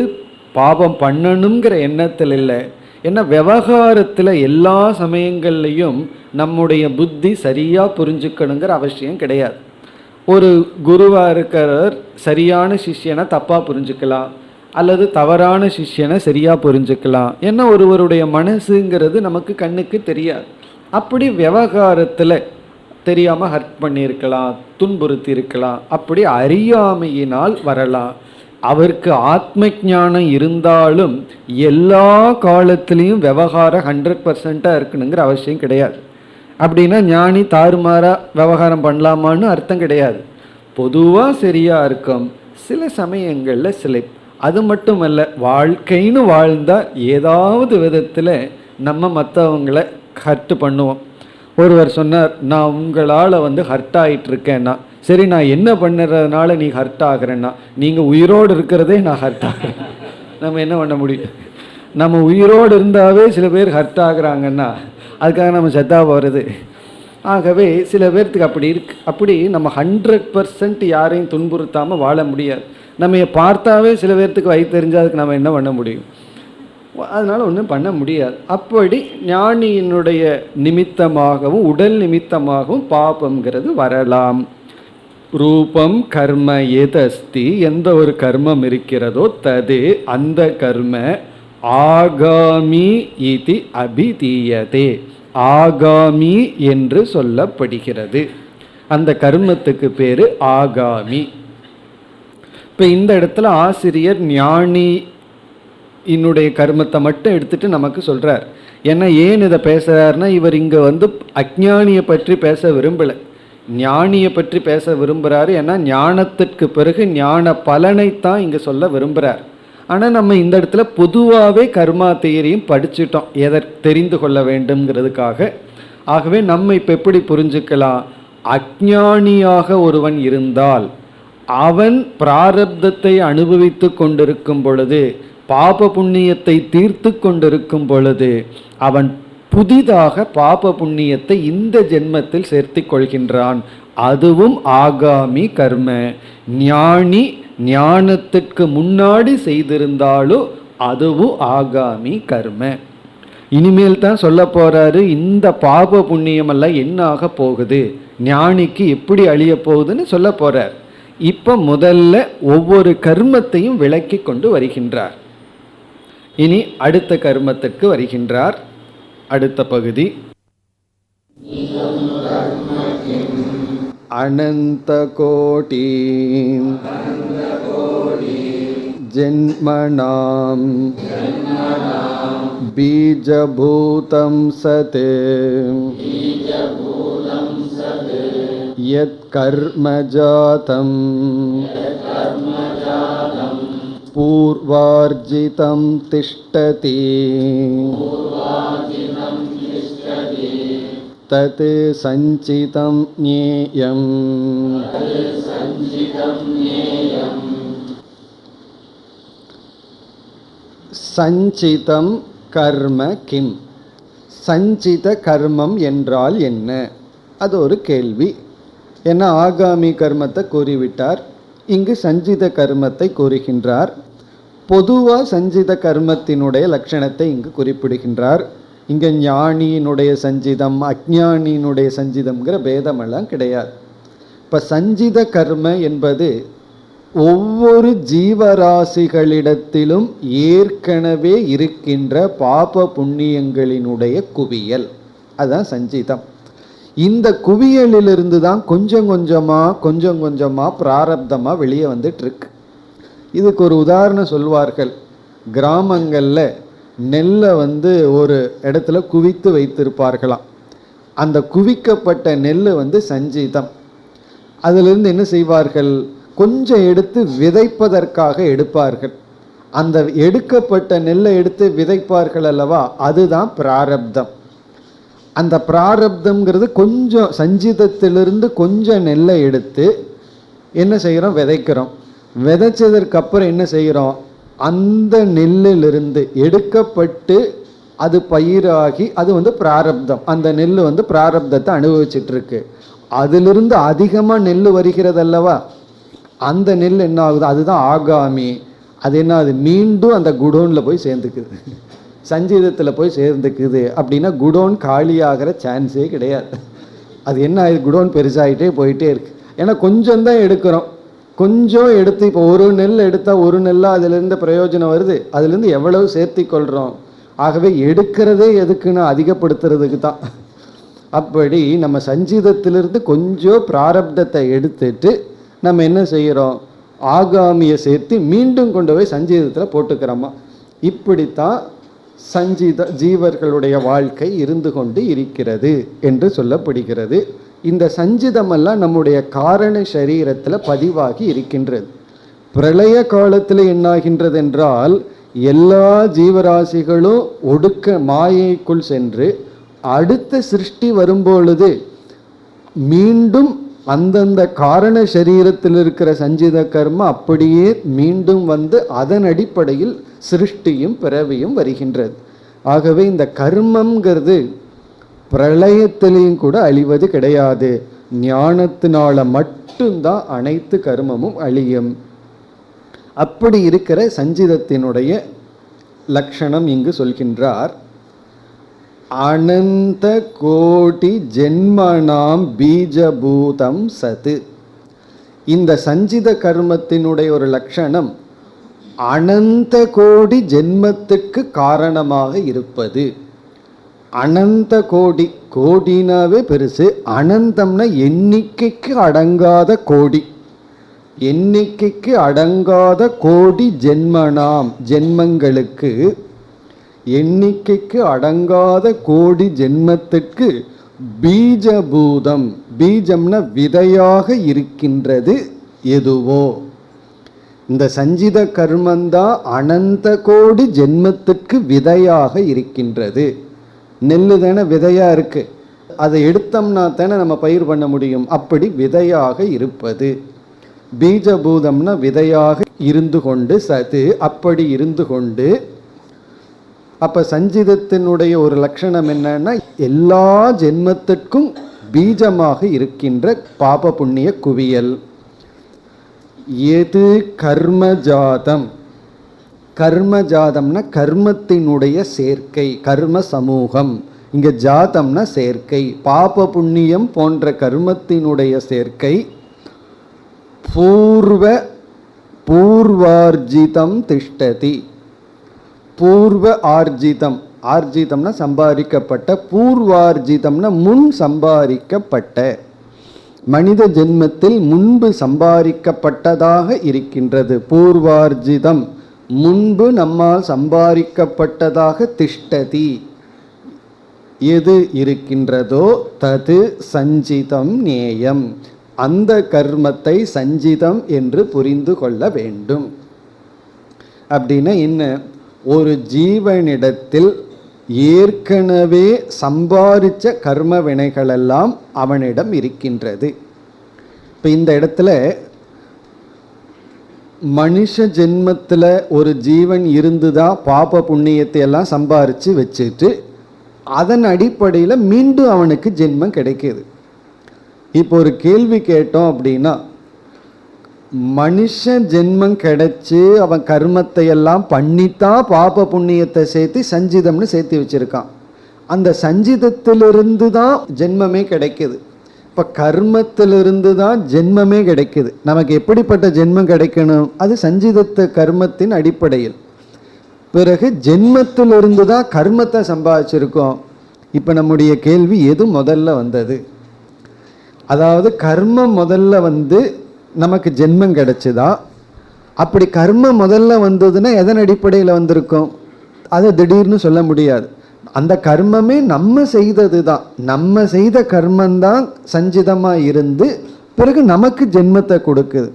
பாவம் பண்ணணுங்கிற எண்ணத்தில் இல்லை. ஏன்னா விவகாரத்தில் எல்லா சமயங்கள்லையும் நம்முடைய புத்தி சரியாக புரிஞ்சுக்கணுங்கிற அவசியம் கிடையாது. ஒரு குருவாக இருக்கிறவர் சரியான சிஷ்யனை தப்பாக புரிஞ்சுக்கலாம், அல்லது தவறான சிஷ்யனை சரியாக புரிஞ்சுக்கலாம். ஏன்னா ஒருவருடைய மனசுங்கிறது நமக்கு கண்ணுக்கு தெரியாது. அப்படி விவகாரத்தில் தெரியாமல் ஹர்ட் பண்ணியிருக்கலாம், துன்புறுத்தி இருக்கலாம். அப்படி அறியாமையினால் வரலாம். அவருக்கு ஆத்ம ஞானம் இருந்தாலும் எல்லா காலத்திலையும் விவகாரம் 100% இருக்கணுங்கிற அவசியம் கிடையாது. அப்படின்னா ஞானி தாறுமாறாக விவகாரம் பண்ணலாமான்னு அர்த்தம் கிடையாது. பொதுவாக சரியாக இருக்கும், சில சமயங்களில் சில. அது மட்டுமல்ல, வாழ்க்கைன்னு வாழ்ந்தால் ஏதாவது விதத்தில் நம்ம மற்றவங்களை ஹர்ட் பண்ணுவோம். ஒருவர் சொன்னார், நான் உங்களால் ஹர்ட் ஆகிட்டுருக்கேன்னா, சரி நான் என்ன பண்ணுறதுனால நீ ஹர்ட் ஆகிறேன்னா, நீங்கள் உயிரோடு இருக்கிறதே நான் ஹர்ட் ஆகிறேன். நம்ம என்ன பண்ண முடியும்? நம்ம உயிரோடு இருந்தாவே சில பேர் ஹர்ட் ஆகுறாங்கன்னா அதுக்காக நம்ம செத்தா போகிறது. ஆகவே சில பேர்த்துக்கு அப்படி இருக்குது. அப்படி நம்ம 100% யாரையும் துன்புறுத்தாமல் வாழ முடியாது. நம்ம பார்த்தாவே சில பேர்த்துக்கு வயிறு தெரிஞ்சால் அதுக்கு நம்ம என்ன பண்ண முடியும்? அதனால் ஒன்றும் பண்ண முடியாது. அப்படி ஞானியினுடைய நிமித்தமாகவும் உடல் நிமித்தமாகவும் பாபங்கிறது வரலாம். ரூபம் கர்ம ஏதஸ்தி, எந்த ஒரு கர்மம் இருக்கிறதோ தது அந்த கர்ம ஆகாமி இதி அபிதீயதே, ஆகாமி என்று சொல்லப்படுகிறது. அந்த கர்மத்துக்கு பேரு ஆகாமி. இப்போ இந்த இடத்துல ஆசிரியர் ஞானி என்னுடைய கர்மத்தை மட்டும் எடுத்துட்டு நமக்கு சொல்றார். ஏன்னா ஏன் இதை பேசுறாருன்னா, இவர் இங்க அஞ்ஞானியை பற்றி பேச விரும்பல, ஞானியை பற்றி பேச விரும்புகிறாரு. ஏன்னா ஞானத்திற்கு பிறகு ஞான பலனைத்தான் இங்கே சொல்ல விரும்புகிறார். ஆனால் நம்ம இந்த இடத்துல பொதுவாகவே கர்மா தியரியும் படிச்சுட்டோம், எதை தெரிந்து கொள்ள வேண்டும்ங்கிறதுக்காக. ஆகவே நம்ம இப்போ எப்படி புரிஞ்சுக்கலாம்? அஞ்ஞானியாக ஒருவன் இருந்தால் அவன் பிராரப்தத்தை அனுபவித்து கொண்டிருக்கும் பொழுது, பாப புண்ணியத்தை தீர்த்து கொண்டிருக்கும் பொழுது, அவன் புதிதாக பாப புண்ணியத்தை இந்த ஜென்மத்தில் சேர்த்து கொள்கின்றான். அதுவும் ஆகாமி கர்ம. ஞானி ஞானத்துக்கு முன்னாடி செய்திருந்தாலும் அதுவும் ஆகாமி கர்ம. இனிமேல் தான் சொல்ல போறாரு, இந்த பாப புண்ணியம் எல்லாம் என்ன ஆக போகுது, ஞானிக்கு எப்படி அழிய போகுதுன்னு சொல்ல போறார். இப்ப முதல்ல ஒவ்வொரு கர்மத்தையும் விளக்கி கொண்டு வருகின்றார். இனி அடுத்த கர்மத்திற்கு வருகின்றார். அடுத்த பகுதி அனந்த கோடி ஜென்மனாம் பீஜபூதம் சத் யத் கர்ம ஜாதம் பூர்வார்ஜிதம் திஷ்டதி தத் சஞ்சிதம் ஞேயம். சஞ்சிதம் கர்ம கிம்? சஞ்சித கர்மம் என்றால் என்ன? அது ஒரு கேள்வி. ஏன்னா ஆகாமி கர்மத்தை கூறிவிட்டார், இங்கு சஞ்சித கர்மத்தை கூறுகின்றார். பொதுவாக சஞ்சித கர்மத்தினுடைய லட்சணத்தை இங்கு குறிப்பிடுகின்றார். இங்கே ஞானியினுடைய சஞ்சிதம் அஞ்ஞானியினுடைய சஞ்சிதம்ங்கிற பேதமெல்லாம் கிடையாது. இப்போ சஞ்சித கர்ம என்பது ஒவ்வொரு ஜீவராசிகளிடத்திலும் ஏற்கனவே இருக்கின்ற பாப புண்ணியங்களினுடைய குவியல், அதுதான் சஞ்சிதம். இந்த குவியலிலிருந்து தான் கொஞ்சம் கொஞ்சமாக பிராரப்தமாக வெளியே வந்துட்டு இருக்கு. இதுக்கு ஒரு உதாரணம் சொல்வார்கள். கிராமங்களில் நெல்லை ஒரு இடத்துல குவித்து வைத்திருப்பார்களாம். அந்த குவிக்கப்பட்ட நெல் சஞ்சீதம். அதிலிருந்து என்ன செய்வார்கள், கொஞ்சம் எடுத்து விதைப்பதற்காக எடுப்பார்கள். அந்த எடுக்கப்பட்ட நெல்லை எடுத்து விதைப்பார்கள் அல்லவா, அதுதான் பிராரப்தம். அந்த பிராரப்தம்ங்கிறது கொஞ்சம் சஞ்சீதத்திலிருந்து கொஞ்சம் நெல்லை எடுத்து என்ன செய்கிறோம், விதைக்கிறோம். விதைச்சதற்கு அப்புறம் என்ன செய்கிறோம், அந்த நெல்லிலிருந்து எடுக்கப்பட்டு அது பயிராகி அது பிராரப்தம். அந்த நெல் பிராரப்தத்தை அனுபவிச்சுட்டு இருக்கு. அதிலிருந்து அதிகமாக நெல் வருகிறது அல்லவா, அந்த நெல் என்ன ஆகுது, அதுதான் ஆகாமி. அது என்ன, அது மீண்டும் அந்த குடோனில் போய் சேர்ந்துக்குது, சஞ்சீதத்தில் போய் சேர்ந்துக்குது. அப்படின்னா குடோன் காலியாகிற சான்ஸே கிடையாது. அது என்ன ஆகுது, குடோன் பெருசாகிட்டே போயிட்டே இருக்கு. ஏன்னா கொஞ்சம் தான் எடுக்கிறோம். கொஞ்சம் எடுத்து இப்போ ஒரு நெல் எடுத்தால் ஒரு நெல்லாக அதிலிருந்து பிரயோஜனம் வருது. அதுலேருந்து எவ்வளவு சேர்த்தி கொள்கிறோம். ஆகவே எடுக்கிறதே எதுக்குன்னா அதிகப்படுத்துறதுக்கு தான். அப்படி நம்ம சஞ்சீதத்திலிருந்து கொஞ்சம் பிராரப்தத்தை எடுத்துட்டு நம்ம என்ன செய்கிறோம், ஆகாமியை சேர்த்து மீண்டும் கொண்டு போய் சஞ்சீதத்தில் போட்டுக்கிறோமா. இப்படித்தான் சஞ்சீத ஜீவர்களுடைய வாழ்க்கை இருந்து கொண்டு இருக்கிறது என்று சொல்லப்படுகிறது. இந்த சஞ்சிதமெல்லாம் நம்முடைய காரண சரீரத்தில் பதிவாகி இருக்கின்றது. பிரளய காலத்தில் என்னாகின்றது என்றால், எல்லா ஜீவராசிகளும் ஒடுக்க மாயைக்குள் சென்று அடுத்த சிருஷ்டி வரும்பொழுது மீண்டும் அந்தந்த காரண சரீரத்தில் இருக்கிற சஞ்சித கர்ம அப்படியே மீண்டும் அதன் அடிப்படையில் சிருஷ்டியும் பிறவியும் வருகின்றது. ஆகவே இந்த கர்மம்ங்கிறது பிரளயத்திலையும் கூட அழிவது கிடையாது. ஞானத்தினால மட்டும்தான் அனைத்து கர்மமும் அழியும். அப்படி இருக்கிற சஞ்சிதத்தினுடைய லட்சணம் இங்கு சொல்கின்றார். அனந்த கோடி ஜென்மனாம் பீஜபூதம் சத்து. இந்த சஞ்சித கர்மத்தினுடைய ஒரு லட்சணம் அனந்த கோடி ஜென்மத்துக்கு காரணமாக இருப்பது. அனந்த கோடி, கோடினாவே பெருசு, அனந்தம்னா எண்ணிக்கைக்கு அடங்காத கோடி. எண்ணிக்கைக்கு அடங்காத கோடி ஜென்மனாம், ஜென்மங்களுக்கு எண்ணிக்கைக்கு அடங்காத கோடி ஜென்மத்திற்கு பீஜபூதம், பீஜம்னா விதையாக இருக்கின்றது எதுவோ. இந்த சஞ்சித கர்மந்தான் அனந்த கோடி ஜென்மத்திற்கு விதையாக இருக்கின்றது. நெல்லு தானே விதையாக இருக்கு, அதை எடுத்தோம்னா தானே நம்ம பயிர் பண்ண முடியும். அப்படி விதையாக இருப்பது பீஜபூதம்னா விதையாக இருந்து கொண்டு சது, அப்படி இருந்து கொண்டு. அப்ப சஞ்சிதத்தினுடைய ஒரு லட்சணம் என்னன்னா, எல்லா ஜென்மத்திற்கும் பீஜமாக இருக்கின்ற பாப புண்ணிய குவியல். எது கர்மஜாதம், கர்மஜாதம்னா கர்மத்தினுடைய சேர்க்கை, கர்ம சமூகம். இங்க ஜாதம்னா சேர்க்கை, பாப புண்ணியம் போன்ற கர்மத்தினுடைய சேர்க்கை. பூர்வார்ஜிதம் திஷ்டதி, பூர்வ ஆர்ஜிதம், ஆர்ஜிதம்னா சம்பாதிக்கப்பட்ட, பூர்வார்ஜிதம்னா முன் சம்பாதிக்கப்பட்ட, மனித ஜென்மத்தில் முன்பு சம்பாதிக்கப்பட்டதாக இருக்கின்றது. பூர்வார்ஜிதம் முன்பு நம்மால் சம்பாதிக்கப்பட்டதாக திஷ்டதி எது இருக்கின்றதோ தது சஞ்சிதம் நேயம், அந்த கர்மத்தை சஞ்சிதம் என்று புரிந்து கொள்ள வேண்டும். அப்படின்னா என்ன, ஒரு ஜீவனிடத்தில் ஏற்கனவே சம்பாதிச்ச கர்ம வினைகளெல்லாம் அவனிடம் இருக்கின்றது. இப்போ இந்த இடத்துல மனுஷ ஜென்மத்தில் ஒரு ஜீவன் இருந்துதான் பாப புண்ணியத்தை எல்லாம் சம்பாரித்து வச்சுட்டு அதன் அடிப்படையில் மீண்டும் அவனுக்கு ஜென்மம் கிடைக்கிது. இப்போ ஒரு கேள்வி கேட்டோம் அப்படின்னா, மனுஷ ஜென்மம் கிடைச்சி அவன் கர்மத்தை எல்லாம் பண்ணித்தான் பாப புண்ணியத்தை சேர்த்து சஞ்சிதம்னு சேர்த்து வச்சிருக்கான். அந்த சஞ்சிதத்திலிருந்து தான் ஜென்மமே கிடைக்குது. இப்போ கர்மத்திலிருந்து தான் ஜென்மமே கிடைக்குது. நமக்கு எப்படிப்பட்ட ஜென்மம் கிடைக்கணும், அது சஞ்சிதத்து கர்மத்தின் அடிப்படையில். பிறகு ஜென்மத்திலிருந்து தான் கர்மத்தை சம்பாதிச்சிருக்கோம். இப்போ நம்முடைய கேள்வி, எது முதல்ல வந்தது? அதாவது கர்மம் முதல்ல வந்து நமக்கு ஜென்மம் கிடைச்சதா? அப்படி கர்மம் முதல்ல வந்ததுன்னா எதன் அடிப்படையில் வந்திருக்கும், அதை திடீர்னு சொல்ல முடியாது. அந்த கர்மமே நம்ம செய்தது தான், நம்ம செய்த கர்மந்தான் சஞ்சிதமாக இருந்து பிறகு நமக்கு ஜென்மத்தை கொடுக்குது.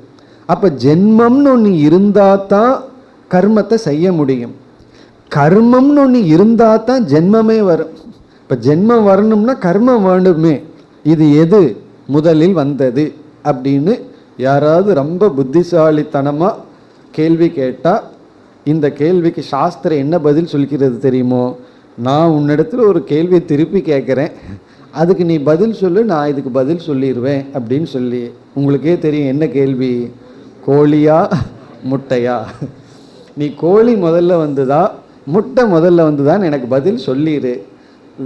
அப்போ ஜென்மம்னு ஒன்று இருந்தால் தான் கர்மத்தை செய்ய முடியும். கர்மம்னு ஒன்று இருந்தால் தான் ஜென்மமே வரும். இப்போ ஜென்மம் வரணும்னா கர்மம் வேண்டுமே. இது எது முதலில் வந்தது அப்படின்னு யாராவது ரொம்ப புத்திசாலித்தனமாக கேள்வி கேட்டால், இந்த கேள்விக்கு சாஸ்திரம் என்ன பதில் சொல்கிறது தெரியுமோ? நான் உன்னிடத்துல ஒரு கேள்வியை திருப்பி கேட்குறேன், அதுக்கு நீ பதில் சொல்லு, நான் இதுக்கு பதில் சொல்லிடுவேன் அப்படின்னு சொல்லி. உங்களுக்கே தெரியும் என்ன கேள்வி, கோழியா முட்டையா? நீ கோழி முதல்ல வந்துதா முட்டை முதல்ல வந்துதான்னு எனக்கு பதில் சொல்லிடு.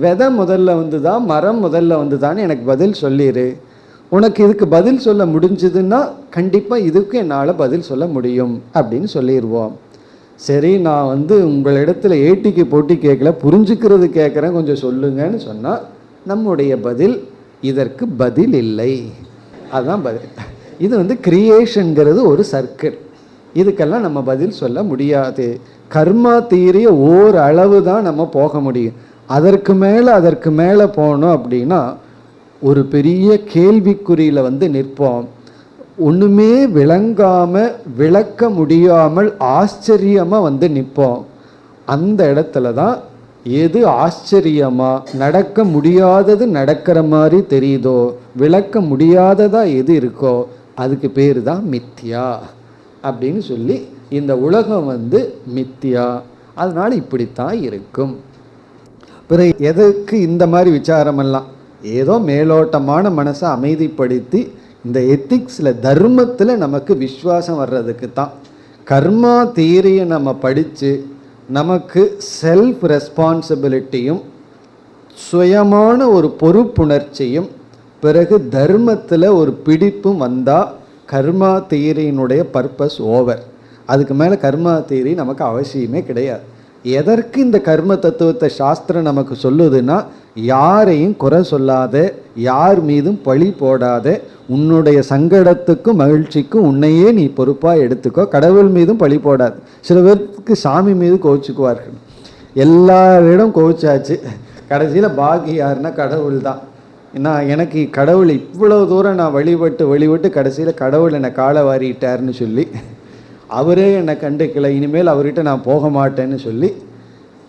விதை முதல்ல வந்துதா மரம் முதல்ல வந்துதான்னு எனக்கு பதில் சொல்லிடு. உனக்கு இதுக்கு பதில் சொல்ல முடிஞ்சதுன்னா கண்டிப்பாக இதுக்கு என்னால் பதில் சொல்ல முடியும் அப்படின்னு சொல்லிடுவோம். சரி, நான் வந்து உங்களிடத்துல ஏட்டிக்கு போட்டி கேட்கல, புரிஞ்சுக்கிறது கேட்குறேன், கொஞ்சம் சொல்லுங்கன்னு சொன்னால் நம்முடைய பதில் இதற்கு பதில் இல்லை. அதுதான் பதில். இது வந்து கிரியேஷனுங்கிறது ஒரு சர்க்கிள், இதுக்கெல்லாம் நம்ம பதில் சொல்ல முடியாது. கர்மா தீரிய ஓரளவு தான் நம்ம போக முடியும். அதற்கு மேலே போனோம் அப்படின்னா ஒரு பெரிய கேள்விக்குறியில் வந்து நிற்போம். ஒன்றுமே விளங்காமல் விளக்க முடியாமல் ஆச்சரியமாக வந்து நிற்போம். அந்த இடத்துல தான் எது ஆச்சரியமாக நடக்க முடியாதது நடக்கிற மாதிரி தெரியுதோ, விளக்க முடியாததா எது இருக்கோ அதுக்கு பேர் தான் மித்யா அப்படின்னு சொல்லி, இந்த உலகம் வந்து மித்யா, அதனால் இப்படித்தான் இருக்கும். பிறகு எதுக்கு இந்த மாதிரி விசாரமெல்லாம்? ஏதோ மேலோட்டமான மனசை அமைதிப்படுத்தி இந்த எத்திக்ஸில் தர்மத்தில் நமக்கு விஸ்வாசம் வர்றதுக்கு தான். கர்மா தியரியை நம்ம படித்து நமக்கு செல்ஃப் ரெஸ்பான்சிபிலிட்டியும் சுயமான ஒரு பொறுப்புணர்ச்சியும் பிறகு தர்மத்தில் ஒரு பிடிப்பும் வந்தால் கர்மா தியரியினுடைய பர்பஸ் ஓவர். அதுக்கு மேலே கர்மா தியரி நமக்கு அவசியமே கிடையாது. எதற்கு இந்த கர்ம தத்துவத்தை சாஸ்திரம் நமக்கு சொல்லுதுன்னா, யாரையும் குறை சொல்லாத, யார் மீதும் பழி போடாத, உன்னுடைய சங்கடத்துக்கும் மகிழ்ச்சிக்கும் உன்னையே நீ பொறுப்பாக எடுத்துக்கோ, கடவுள் மீதும் பழி போடாது. சில பேருக்கு சாமி மீது கோவிச்சுக்குவார்கள். எல்லாரிடம் கோவிச்சாச்சு, கடைசியில் பாக்கி யாருன்னா கடவுள் தான். நான் எனக்கு கடவுள் இவ்வளோ தூரம் நான் வழிபட்டு கடைசியில் கடவுள் என்னை காலை வாரிட்டார்னு சொல்லி, அவரே என்னை கண்டுக்கலை, இனிமேல் அவர்கிட்ட நான் போக மாட்டேன்னு சொல்லி,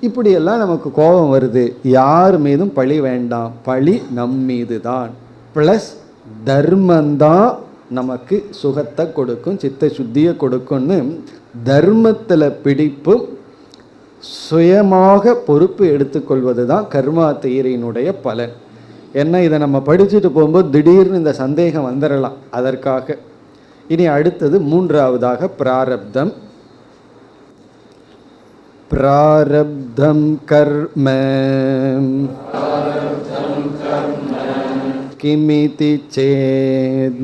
இப்படியெல்லாம் நமக்கு கோபம் வருது. யார் மீதும் பழி வேண்டாம், பழி நம் மீது தான். ப்ளஸ் தர்மந்தான் நமக்கு சுகத்தை கொடுக்கும், சித்த சுத்தியை கொடுக்கும்னு தர்மத்தில் பிடிப்பும் சுயமாக பொறுப்பு எடுத்துக்கொள்வது தான் கர்மா தியரியினுடைய பலன். ஏன்னா இதை நம்ம படிச்சுட்டு போகும்போது திடீர்னு இந்த சந்தேகம் வந்துடலாம், அதற்காக. இனி அடுத்தது மூன்றாவதாக பிராரப்தம். பிராரப்தம் கர்ம கிமிதி சேத்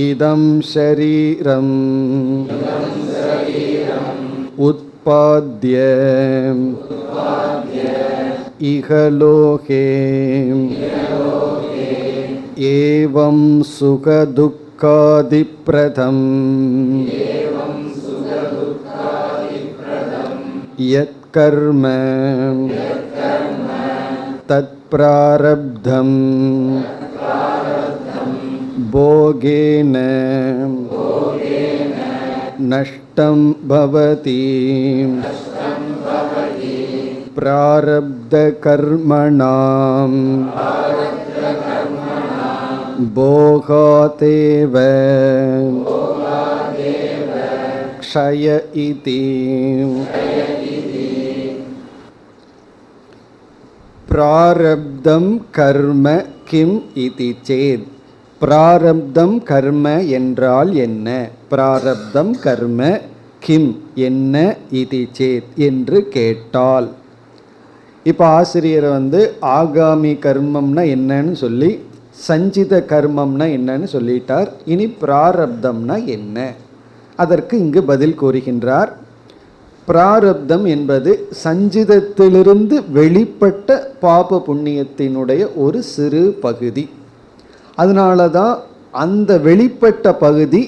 இதம் ஷரீரம் உத்பாத்ய இஹலோகே ஏவம் சுகதுக்காதிப்ரதம் யத் கர்ம தத் பிராரப்தம் போகேன நஷ்டம் பவதி பிராரப்த கர்மணாம் போகாதேவ க்ஷய இதி. பிராரப்தம் கர்ம கிம் இதி சேத். பிராரப்தம் கர்ம என்றால் என்ன? பிராரப்தம் கர்ம கிம் என்ன இதி சேத் என்று கேட்டால், இப்போ ஆசிரியர் ஆகாமி கர்மம்னா என்னன்னு சொல்லி சஞ்சித கர்மம்னா என்னன்னு சொல்லிட்டார். இனி பிராரப்தம்னா என்ன, அதற்கு இங்கு பதில் கூறுகின்றார். பிராரப்தம் என்பது சஞ்சிதத்திலிருந்து வெளிப்பட்ட பாப புண்ணியத்தினுடைய ஒரு சிறு பகுதி. அதனால தான் அந்த வெளிப்பட்ட பகுதி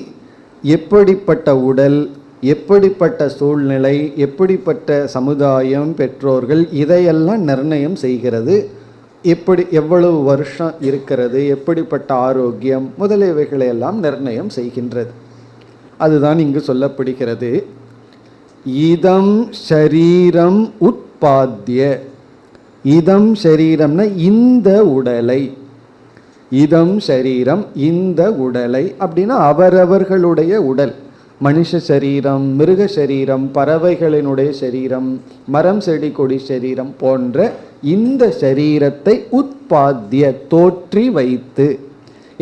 எப்படிப்பட்ட உடல், எப்படிப்பட்ட சூழ்நிலை, எப்படிப்பட்ட சமுதாயம், பெற்றோர்கள், இதையெல்லாம் நிர்ணயம் செய்கிறது. எவ்வளவு வருஷம் இருக்கிறது, எப்படிப்பட்ட ஆரோக்கியம் முதலியவைகளையெல்லாம் நிர்ணயம் செய்கின்றது. அதுதான் இங்கு சொல்லப்படுகிறது. இதம் ஷரீரம் உட்பாத்திய. இதம் ஷரீரம்னா இந்த உடலை, இதம் ஷரீரம் இந்த உடலை அப்படின்னா அவரவர்களுடைய உடல். மனுஷ சரீரம், மிருக சரீரம், பறவைகளினுடைய சரீரம், மரம் செடி கொடி சரீரம் போன்ற இந்த சரீரத்தை உட்பாத்திய தோற்றி வைத்து.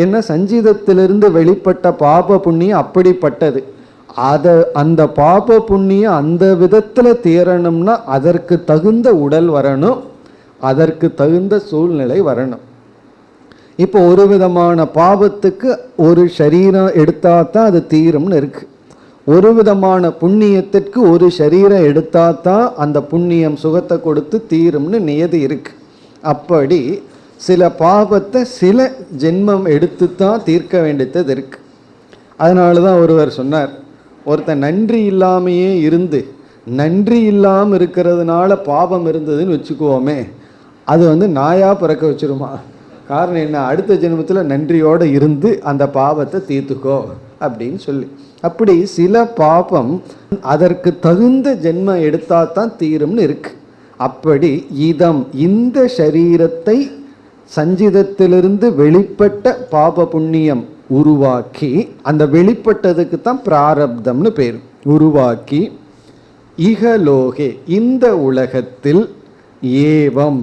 என்ன, சஞ்சிதத்திலிருந்து வெளிப்பட்ட பாப புண்ணியம் அப்படிப்பட்டது. அந்த பாப புண்ணியம் அந்த விதத்தில் தீரணும்னா அதற்கு தகுந்த உடல் வரணும், அதற்கு தகுந்த சூழ்நிலை வரணும். இப்போ ஒரு விதமான பாவத்துக்கு ஒரு சரீரம் எடுத்தா தான் அது தீரும்னு இருக்கு. ஒரு விதமான புண்ணியத்திற்கு ஒரு சரீரம் எடுத்தா தான் அந்த புண்ணியம் சுகத்தை கொடுத்து தீரும்னு நியதி இருக்கு. அப்படி சில பாவத்தை சில ஜென்மம் எடுத்து தான் தீர்க்க வேண்டியது இருக்கு. அதனால தான் ஒருவர் சொன்னார், ஒருத்தன் நன்றி இல்லாமையே இருந்து நன்றி இல்லாமல் இருக்கிறதுனால பாவம் இருந்ததுன்னு வச்சுக்குவோமே, அது நாயா பிறக்க வச்சிருமா? காரணம் என்ன, அடுத்த ஜென்மத்தில் நன்றியோடு இருந்து அந்த பாவத்தை தீர்த்துக்கோ அப்படின்னு சொல்லி. அப்படி சில பாபம் அதற்கு தகுந்த ஜென்மம் எடுத்தா தான் தீரும்னு இருக்கு. அப்படி இதம் இந்த சரீரத்தை சஞ்சிதத்திலிருந்து வெளிப்பட்ட பாப புண்ணியம் உருவாக்கி, அந்த வெளிப்பட்டதுக்கு தான் பிராரப்தம்னு பேர், உருவாக்கி இகலோகே இந்த உலகத்தில் ஏவம்,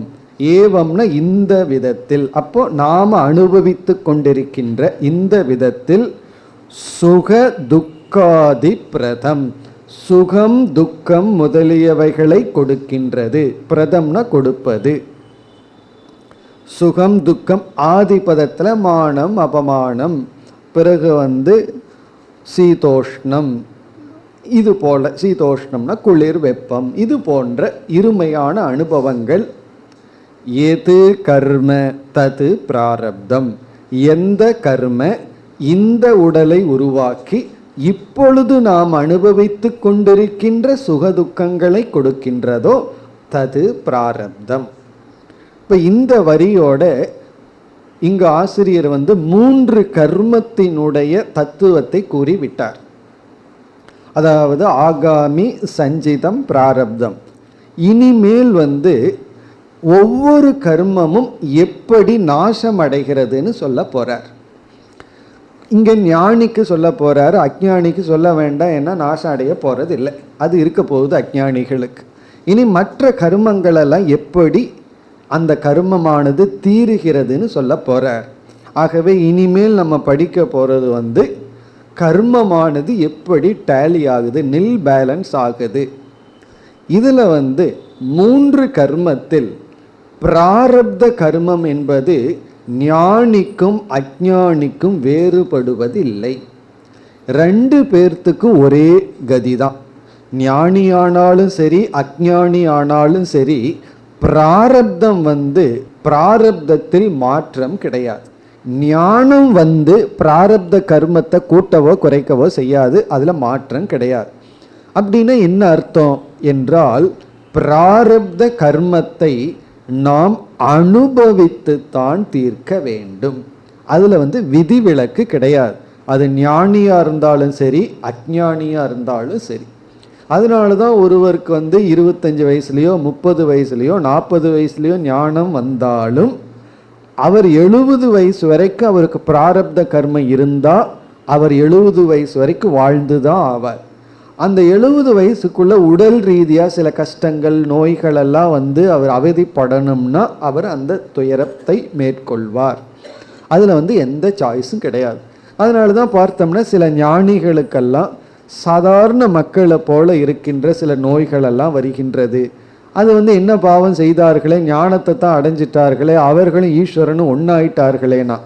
ஏவம்னா இந்த விதத்தில், அப்போ நாம அனுபவித்து கொண்டிருக்கின்ற இந்த விதத்தில் சுக துக்காதி பிரதம், சுகம் துக்கம் முதலியவைகளை கொடுக்கின்றது. பிரதம்னா கொடுப்பது. சுகம் துக்கம் ஆதிபதத்தில் மானம் அபமானம், பிறகு சீதோஷ்ணம், இது போல சீதோஷ்ணம்னா குளிர் வெப்பம், இது போன்ற இருமையான அனுபவங்கள். எது கர்ம தது பிராரப்தம், எந்த கர்ம இந்த உடலை உருவாக்கி இப்பொழுது நாம் அனுபவித்து கொண்டிருக்கின்ற சுகதுக்கங்களை கொடுக்கின்றதோ தது பிராரப்தம். இப்போ இந்த வரியோட இங்கு ஆசிரியர் 3 கர்மத்தினுடைய தத்துவத்தை கூறிவிட்டார். அதாவது ஆகாமி, சஞ்சிதம், பிராரப்தம். இனிமேல் ஒவ்வொரு கர்மமும் எப்படி நாசம் அடைகிறதுன்னு சொல்ல போறார். இங்க ஞானிக்கு சொல்ல போறாரு, அஞ்ஞானிக்கு சொல்ல வேண்டாம், ஏன்னா நாசம் அடைய போறது இல்லை, அது இருக்க போகுது அஞ்ஞானிகளுக்கு. இனி மற்ற கர்மங்களெல்லாம் எப்படி அந்த கர்மமானது தீருகிறதுன்னு சொல்ல போறார். ஆகவே இனிமேல் நம்ம படிக்க போறது கர்மமானது எப்படி டேலி ஆகுது, நில் பேலன்ஸ் ஆகுது. இதுல 3 கர்மத்தில் பிராரப்த கர்மம் என்பது ஞானிக்கும் அஞ்ஞானிக்கும் வேறுபடுவதில்லை. 2 பேர்த்துக்கும் ஒரே கதிதான். ஞானியானாலும் சரி அஞ்ஞானி ஆனாலும் சரி, பிராரப்தம் பிராரப்தத்தில் மாற்றம் கிடையாது. ஞானம் பிராரப்த கர்மத்தை கூட்டவோ குறைக்கவோ செய்யாது, அதுல மாற்றம் கிடையாது. அப்படின்னா என்ன அர்த்தம் என்றால், பிராரப்த கர்மத்தை நாம் அனுபவித்துத்தான் தீர்க்க வேண்டும். அதுல விதிவிலக்கு கிடையாது. அது ஞானியா இருந்தாலும் சரி அஞ்ஞானியா இருந்தாலும் சரி. அதனாலதான் ஒருவருக்கு 25 வயசுலயோ 30 வயசுலயோ 40 வயசுலயோ ஞானம் வந்தாலும் அவர் 70 வயசு வரைக்கும் அவருக்கு பிராரப்த கர்மம் இருந்தா அவர் 70 வயசு வரைக்கும் வாழ்ந்துதான் ஆவார். அந்த 70 வயசுக்குள்ள உடல் ரீதியா சில கஷ்டங்கள் நோய்கள் எல்லாம் அவர் அவதிப்படணும்னா அவர் அந்த துயரத்தை மேற்கொள்வார். அதுல எந்த சாய்ஸும் கிடையாது. அதனாலதான் பார்த்தோம்னா சில ஞானிகளுக்கெல்லாம் சாதாரண மக்களை போல இருக்கின்ற சில நோய்கள் எல்லாம் வருகின்றது. அது என்ன பாவம் செய்தார்களே, ஞானத்தை தான் அடைஞ்சிட்டார்களே, அவர்களும் ஈஸ்வரனும் ஒன்னாயிட்டார்களேனா,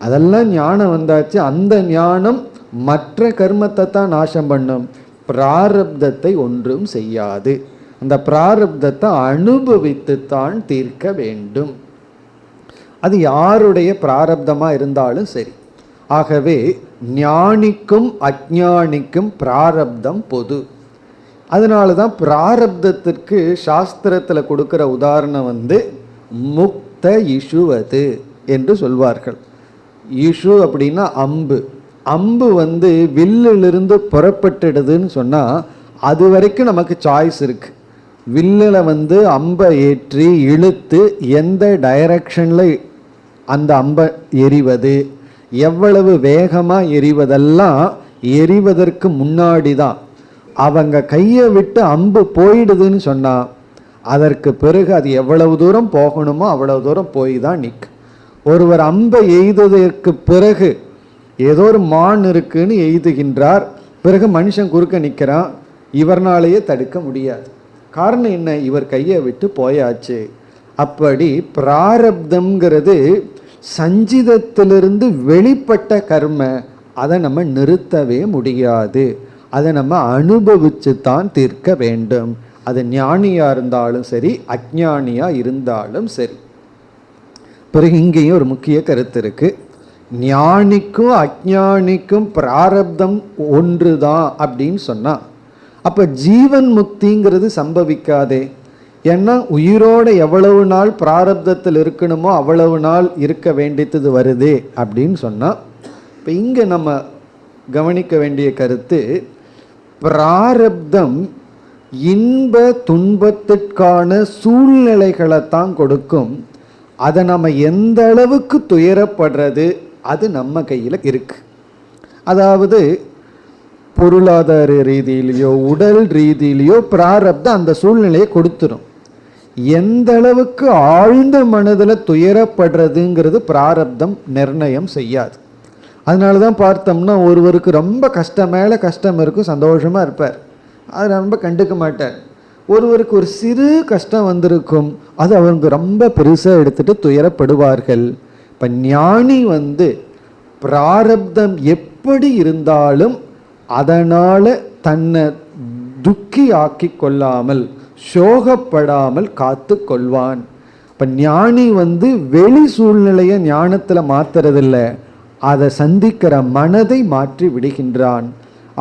அதெல்லாம் ஞானம் வந்தாச்சு. அந்த ஞானம் மற்ற கர்மத்தை தான் நாசம் பண்ணும், பிராரப்தத்தை ஒன்றும் செய்யாது. அந்த பிராரப்தத்தை அனுபவித்துத்தான் தீர்க்க வேண்டும். அது யாருடைய பிராரப்தமா இருந்தாலும் சரி. ஆகவே ஞானிக்கும் அஞ்ஞானிக்கும் பிராரப்தம் பொது. அதனாலதான் பிராரப்தத்திற்கு சாஸ்திரத்துல கொடுக்கிற உதாரணம் முக்த இஷுவது என்று சொல்வார்கள். இஷு அப்படின்னா அம்பு. அம்பு வில்லிலிருந்து புறப்பட்டுடுதுன்னு சொன்னா அது வரைக்கும் நமக்கு சாய்ஸ் இருக்கு. வில்லில் அம்பை ஏற்றி இழுத்து எந்த டைரக்ஷன்ல அந்த அம்பை எறிவது, எவ்வளவு வேகமா எறிவதெல்லாம் எறிவதற்கு முன்னாடி தான். அவங்க கையை விட்டு அம்பு போயிடுதுன்னு சொன்னா அதற்கு பிறகு அது எவ்வளவு தூரம் போகணுமோ அவ்வளவு தூரம் போய் தான் நிற்கும். ஒருவர் அம்பை எய்ததற்கு பிறகு ஏதோ ஒரு மான் இருக்குன்னு எய்துகின்றார், பிறகு மனுஷன் குறுக்க நிற்கிறான், இவர்னாலேயே தடுக்க முடியாது. காரணம் என்ன? இவர் கையை விட்டு போயாச்சு. அப்படி பிராரப்தம்ங்கிறது சஞ்சிதத்திலிருந்து வெளிப்பட்ட கர்ம, அதை நம்ம நிறுத்தவே முடியாது. அதை நம்ம அனுபவிச்சு தான் தீர்க்க வேண்டும். அது ஞானியா இருந்தாலும் சரி அஞ்ஞானியா இருந்தாலும் சரி. பிறகு இங்கேயும் ஒரு முக்கிய கருத்து இருக்கு. ஞானிக்கும் அஞ்ஞானிக்கும் பிராரப்தம் ஒன்றுதான் அப்படின்னு சொன்னா அப்ப ஜீவன் முக்திங்கிறது சம்பவிக்காதே. ஏன்னா உயிரோட எவ்வளவு நாள் பிராரப்தத்தில் இருக்கணுமோ அவ்வளவு நாள் இருக்க வேண்டியது வருதே அப்படின்னு சொன்னா, இப்ப இங்க நம்ம கவனிக்க வேண்டிய கருத்து, பிராரப்தம் இன்ப துன்பத்திற்கான சூழ்நிலைகளைத்தான் கொடுக்கும். அதை நம்ம எந்த அளவுக்கு துயரப்படுறது அது நம்ம கையில் இருக்கு. அதாவது பொருளாதார ரீதியிலையோ உடல் ரீதியிலையோ பிராரப்தம் அந்த சூழ்நிலையை கொடுத்துரும். எந்த அளவுக்கு ஆழ்ந்த மனதில் துயரப்படுறதுங்கிறது பிராரப்தம் நிர்ணயம் செய்யாது. அதனால தான் பார்த்தோம்னா ஒருவருக்கு ரொம்ப கஷ்டம் மேலே கஷ்டம் இருக்கும், சந்தோஷமாக இருப்பார், அதை ரொம்ப கண்டுக்க மாட்டார். ஒருவருக்கு ஒரு சிறு கஷ்டம் வந்திருக்கும், அது அவங்க ரொம்ப பெருசாக எடுத்துட்டு துயரப்படுவார்கள். இப்போ ஞானி பிராரப்தம் எப்படி இருந்தாலும் அதனால் தன்னை துக்கி ஆக்கி கொள்ளாமல் சோகப்படாமல் காத்து கொள்வான். இப்போ ஞானி வெளி சூழ்நிலையை ஞானத்தில் மாத்துறதில்ல, அதை சந்திக்கிற மனதை மாற்றி விடுகின்றான்.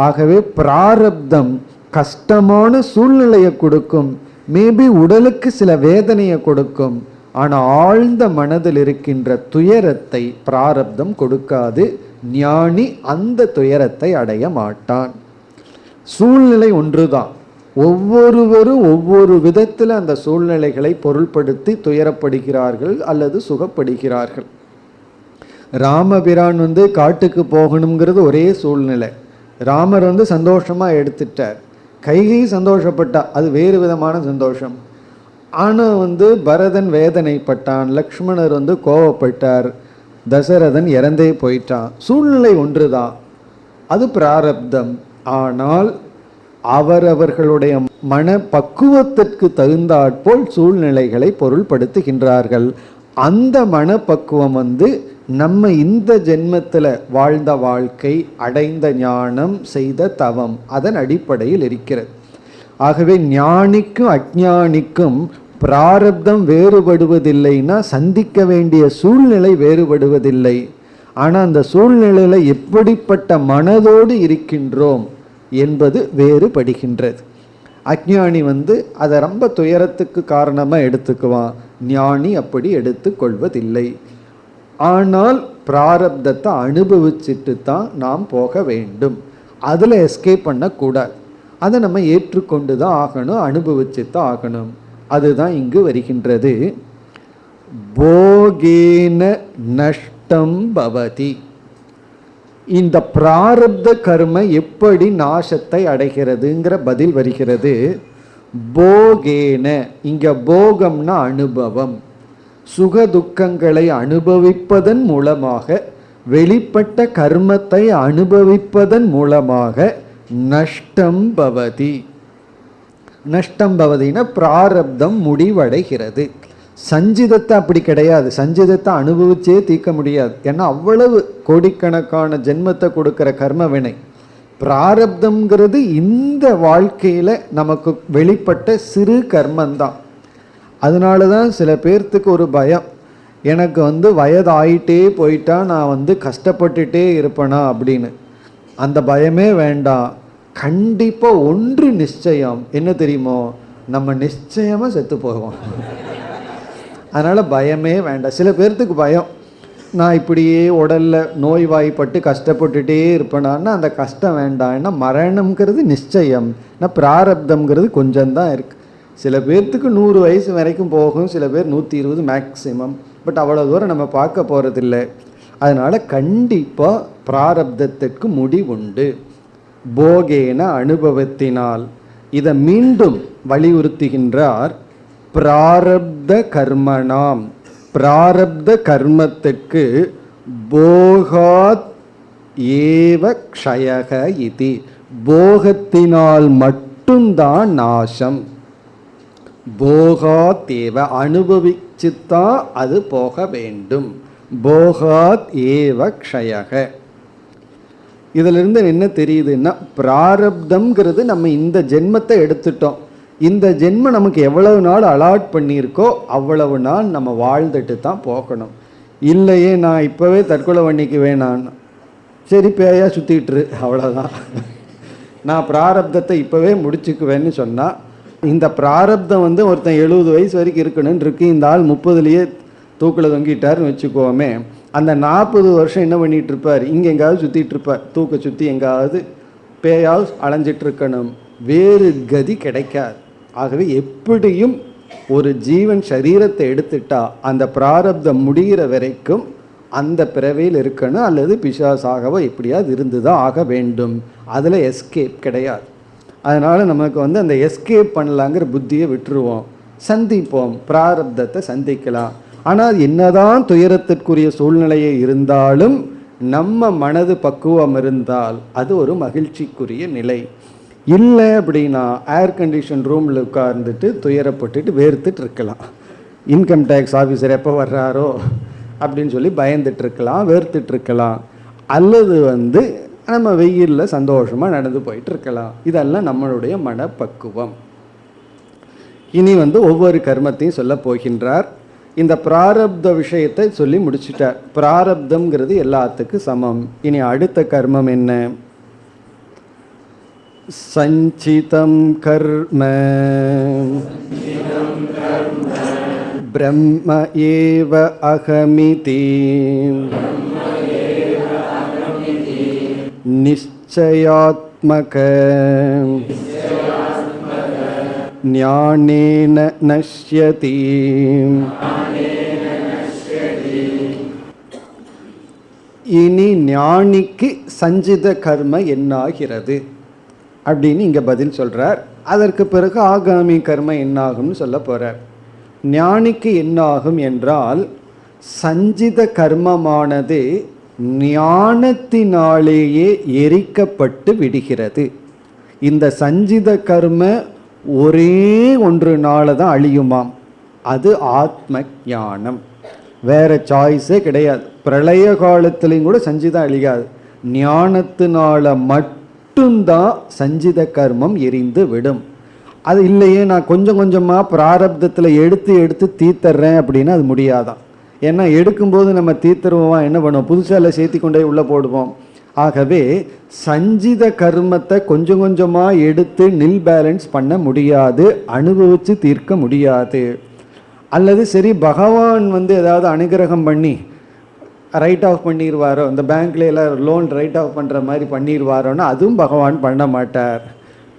ஆகவே பிராரப்தம் கஷ்டமான சூழ்நிலையை கொடுக்கும், மேபி உடலுக்கு சில வேதனையை கொடுக்கும், ஆனால் ஆழ்ந்த மனதில் இருக்கின்ற துயரத்தை பிராரப்தம் கொடுக்காது. ஞானி அந்த துயரத்தை அடைய மாட்டான். சூழ்நிலை ஒன்றுதான், ஒவ்வொருவரும் ஒவ்வொரு விதத்தில் அந்த சூழ்நிலைகளை பொருள்படுத்தி துயரப்படுகிறார்கள் அல்லது சுகப்படுகிறார்கள். ராமபிரான் காட்டுக்கு போகணுங்கிறது ஒரே சூழ்நிலை, ராமர் சந்தோஷமா எடுத்துட்டார். கைகை சந்தோஷப்பட்டா அது வேறு விதமான சந்தோஷம். ஆனால் பரதன் வேதனைப்பட்டான், லக்ஷ்மணர் கோவப்பட்டார், தசரதன் இறந்தே போயிட்டான். சூழ்நிலை ஒன்றுதான், அது பிராரப்தம். ஆனால் அவரவர்களுடைய மன பக்குவத்திற்கு தகுந்தாற்போல் சூழ்நிலைகளை பொருள்படுத்துகின்றார்கள். அந்த மனப்பக்குவம் நம்ம இந்த ஜென்மத்தில் வாழ்ந்த வாழ்க்கை, அடைந்த ஞானம், செய்த தவம், அதன் அடிப்படையில் இருக்கிறது. ஆகவே ஞானிக்கும் அஞ்ஞானிக்கும் பிராரப்தம் வேறுபடுவதில்லைன்னா சந்திக்க வேண்டிய சூழ்நிலை வேறுபடுவதில்லை. ஆனால் அந்த சூழ்நிலையில் எப்படிப்பட்ட மனதோடு இருக்கின்றோம் என்பது வேறுபடுகின்றது. அஞ்ஞானி அதை ரொம்ப துயரத்துக்கு காரணமாக எடுத்துக்குவான், ஞானி அப்படி எடுத்துக்கொள்வதில்லை. ஆனால் பிராரப்தத்தை அனுபவிச்சுட்டு தான் நாம் போக வேண்டும், அதில் எஸ்கேப் பண்ணக்கூடாது. அதை நம்ம ஏற்றுக்கொண்டு தான் ஆகணும், அனுபவிச்சு தான் ஆகணும். அதுதான் இங்கு வருகின்றது. போகேன நஷ்டம் பவதி. இந்த பிராரப்த கர்ம எப்படி நாசத்தை அடைகிறதுங்கிற பதில் வருகிறது. போகேன, இங்க போகம்னா அனுபவம், சுக துக்கங்களை அனுபவிப்பதன் மூலமாக, வெளிப்பட்ட கர்மத்தை அனுபவிப்பதன் மூலமாக நஷ்டம் பவதி. நஷ்டம் பவதினா பிராரப்தம் முடிவடைகிறது. சஞ்சிதத்தை அப்படி கிடையாது, சஞ்சிதத்தை அனுபவிச்சே தீர்க்க முடியாது. ஏன்னா அவ்வளவு கோடிக்கணக்கான ஜென்மத்தை கொடுக்கிற கர்ம வினை. பிராரப்தம்ங்கிறது இந்த வாழ்க்கையில் நமக்கு வெளிப்பட்ட சிறு கர்மந்தான். அதனால தான் சில பேர்த்துக்கு ஒரு பயம், எனக்கு வயதாயிட்டே போயிட்டா நான் கஷ்டப்பட்டுட்டே இருப்பேனா அப்படின்னு. அந்த பயமே வேண்டாம். கண்டிப்பாக ஒன்று நிச்சயம், என்ன தெரியுமோ, நம்ம நிச்சயமாக செத்து போவோம். அதனால் பயமே வேண்டாம். சில பேர்த்துக்கு பயம், நான் இப்படியே உடலில் நோய்வாய்ப்பட்டு கஷ்டப்பட்டுட்டே இருப்பேனான்னா அந்த கஷ்டம் வேண்டாம். ஏன்னா மரணம்ங்கிறது நிச்சயம், ஆனால் பிராரப்தம்ங்கிறது கொஞ்சம்தான் இருக்குது. சில பேர்த்துக்கு 100 வயசு வரைக்கும் போகும், சில பேர் 120 மேக்சிமம். பட் அவ்வளோ தூரம் நம்ம பார்க்க போகிறதில்ல. அதனால் கண்டிப்பாக பிராரப்தத்திற்கு முடிவுண்டு. போகேன அனுபவத்தினால். இதை மீண்டும் வலியுறுத்துகின்றார். பிராரப்த கர்மணாம், பிராரப்த கர்மத்திற்கு போகாத் ஏவ க்ஷயக இதி, போகத்தினால் மட்டும்தான் நாசம். போகாத் ஏவ, அனுபவிச்சுத்தான் அது போக வேண்டும். போகாத் ஏவ க்ஷயக. இதிலிருந்து என்ன தெரியுதுன்னா, பிராரப்தம்ங்கிறது நம்ம இந்த ஜென்மத்தை எடுத்துட்டோம். இந்த ஜென்மம் நமக்கு எவ்வளவு நாள் அலாட் பண்ணியிருக்கோ அவ்வளவு நாள் நம்ம வாழ்ந்துட்டு தான் போகணும். இல்லையே நான் இப்போவே தற்கொலை பண்ணிக்க வேணான்னு, சரி பேயா சுற்றிட்டுரு, அவ்வளோதான். நான் பிராரப்தத்தை இப்போவே முடிச்சுக்குவேன்னு சொன்னால், இந்த பிராரப்தம் ஒருத்தன் 70 வயசு வரைக்கும் இருக்கணும்னு இருக்கு. இந்த ஆள் 30லேயே தூக்கில் தொங்கிட்டாருன்னு வச்சுக்கோமே, அந்த 40 வருஷம் என்ன பண்ணிகிட்டு இருப்பார், இங்கே எங்காவது சுற்றிட்டு இருப்பார், தூக்க சுற்றி எங்காவது பேயாவது அலைஞ்சிட்டு இருக்கணும். வேறு கதி கிடைக்காது. ஆகவே எப்படியும் ஒரு ஜீவன் சரீரத்தை எடுத்துட்டா அந்த பிராரப்தம் முடிகிற வரைக்கும் அந்த பிறவையில் இருக்கணும், அல்லது பிசாசாகவோ எப்படியாவது இருந்து தான் ஆக வேண்டும். அதில் எஸ்கேப் கிடையாது. அதனால் நமக்கு அந்த எஸ்கேப் பண்ணலாங்கிற புத்தியை விட்டுருவோம், சந்திப்போம், பிராரப்தத்தை சந்திக்கலாம். ஆனால் என்னதான் துயரத்திற்குரிய சூழ்நிலையே இருந்தாலும் நம்ம மனது பக்குவம் இருந்தால் அது ஒரு மகிழ்ச்சிக்குரிய நிலை. இல்லை அப்படின்னா ஏர் கண்டிஷன் ரூமில் உட்கார்ந்துட்டு துயரப்பட்டுட்டு வேர்த்துட்டு இருக்கலாம். இன்கம் டேக்ஸ் ஆஃபீஸர் எப்போ வர்றாரோ அப்படின்னு சொல்லி பயந்துட்டு இருக்கலாம், வேர்த்துட்டு இருக்கலாம். அல்லது நம்ம வெயிலில் சந்தோஷமாக நடந்து போயிட்டு இருக்கலாம். இதெல்லாம் நம்மளுடைய மனப்பக்குவம். இனி ஒவ்வொரு கர்மத்தையும் சொல்ல போகின்றார். இந்த பிராரப்த விஷயத்தை சொல்லி முடிச்சிட்டார். பிராரப்தம்ங்கிறது எல்லாத்துக்கும் சமம். இனி அடுத்த கர்மம் என்ன? சஞ்சிதம் கர்ம பிரம்ம ஏவ அகமிதி நிச்சயாத்மக ஞானேன நஷ்யதி. இனி ஞானிக்கு சஞ்சித கர்ம என்னாகிறது அப்படின்னு இங்கே பதில் சொல்கிறார். அதற்கு பிறகு ஆகாமி கர்ம என்னாகும்னு சொல்ல போகிறார். ஞானிக்கு என்ன ஆகும் என்றால், சஞ்சித கர்மமானது ஞானத்தினாலேயே எரிக்கப்பட்டு விடுகிறது. இந்த சஞ்சித கர்ம ஒரே ஒன்றுனால தான் அழியுமாம், அது ஆத்ம ஞானம். வேற சாய்ஸே கிடையாது. பிரளய காலத்திலையும் கூட சஞ்சிதம் அழியாது, ஞானத்தினால மட்டும்தான் சஞ்சித கர்மம் எரிந்து விடும். அது இல்லையே நான் கொஞ்சம் கொஞ்சமாக பிராரப்தத்தில் எடுத்து எடுத்து தீர்த்தர்றேன் அப்படின்னா அது முடியாதான். ஏன்னா எடுக்கும்போது நம்ம தீர்த்தருவோம், என்ன பண்ணுவோம், புதுசாக சேர்த்தி கொண்டே உள்ளே போடுவோம். ஆகவே சஞ்சித கர்மத்தை கொஞ்சம் கொஞ்சமாக எடுத்து நில் பேலன்ஸ் பண்ண முடியாது, அனுபவித்து தீர்க்க முடியாது. அல்லது சரி பகவான் ஏதாவது அனுகிரகம் பண்ணி ரைட் ஆஃப் பண்ணிடுவாரோ, இந்த பேங்க்ல எல்லாம் லோன் ரைட் ஆஃப் பண்ணுற மாதிரி பண்ணிடுவாரோன்னா அதுவும் பகவான் பண்ண மாட்டார்.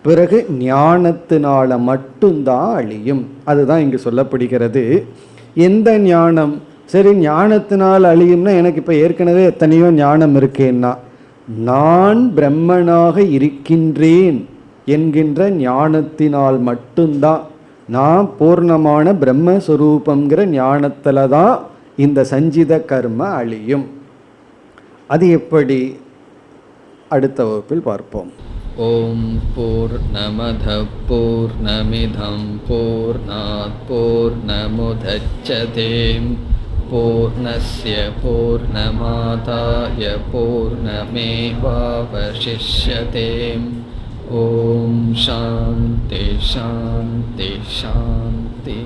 பிறகு ஞானத்தினால மட்டும்தான் அழியும். அதுதான் இங்கு சொல்லப்படுகிறது. எந்த ஞானம்? சரி ஞானத்தினால் அழியும்னா எனக்கு இப்போ ஏற்கனவே எத்தனையோ ஞானம் இருக்கேன்னா, நான் பிரம்மனாக இருக்கின்றேன் என்கின்ற ஞானத்தினால் மட்டும்தான், நான் பூர்ணமான பிரம்மஸ்வரூபங்கிற ஞானத்தில் தான் இந்த சஞ்சித கர்ம அழியும். அது எப்படி? அடுத்த வகுப்பில் பார்ப்போம். ஓம் பூர்ணமத பூர்ணமிதம் பூர்ணாத் பூர்ணமுதச்யதே பூர்ணஸ்ய பூர்ணமாதாய பூர்ணமேவாவசிஷ்யதே. ஓம் சாந்தி சாந்தி சாந்தி.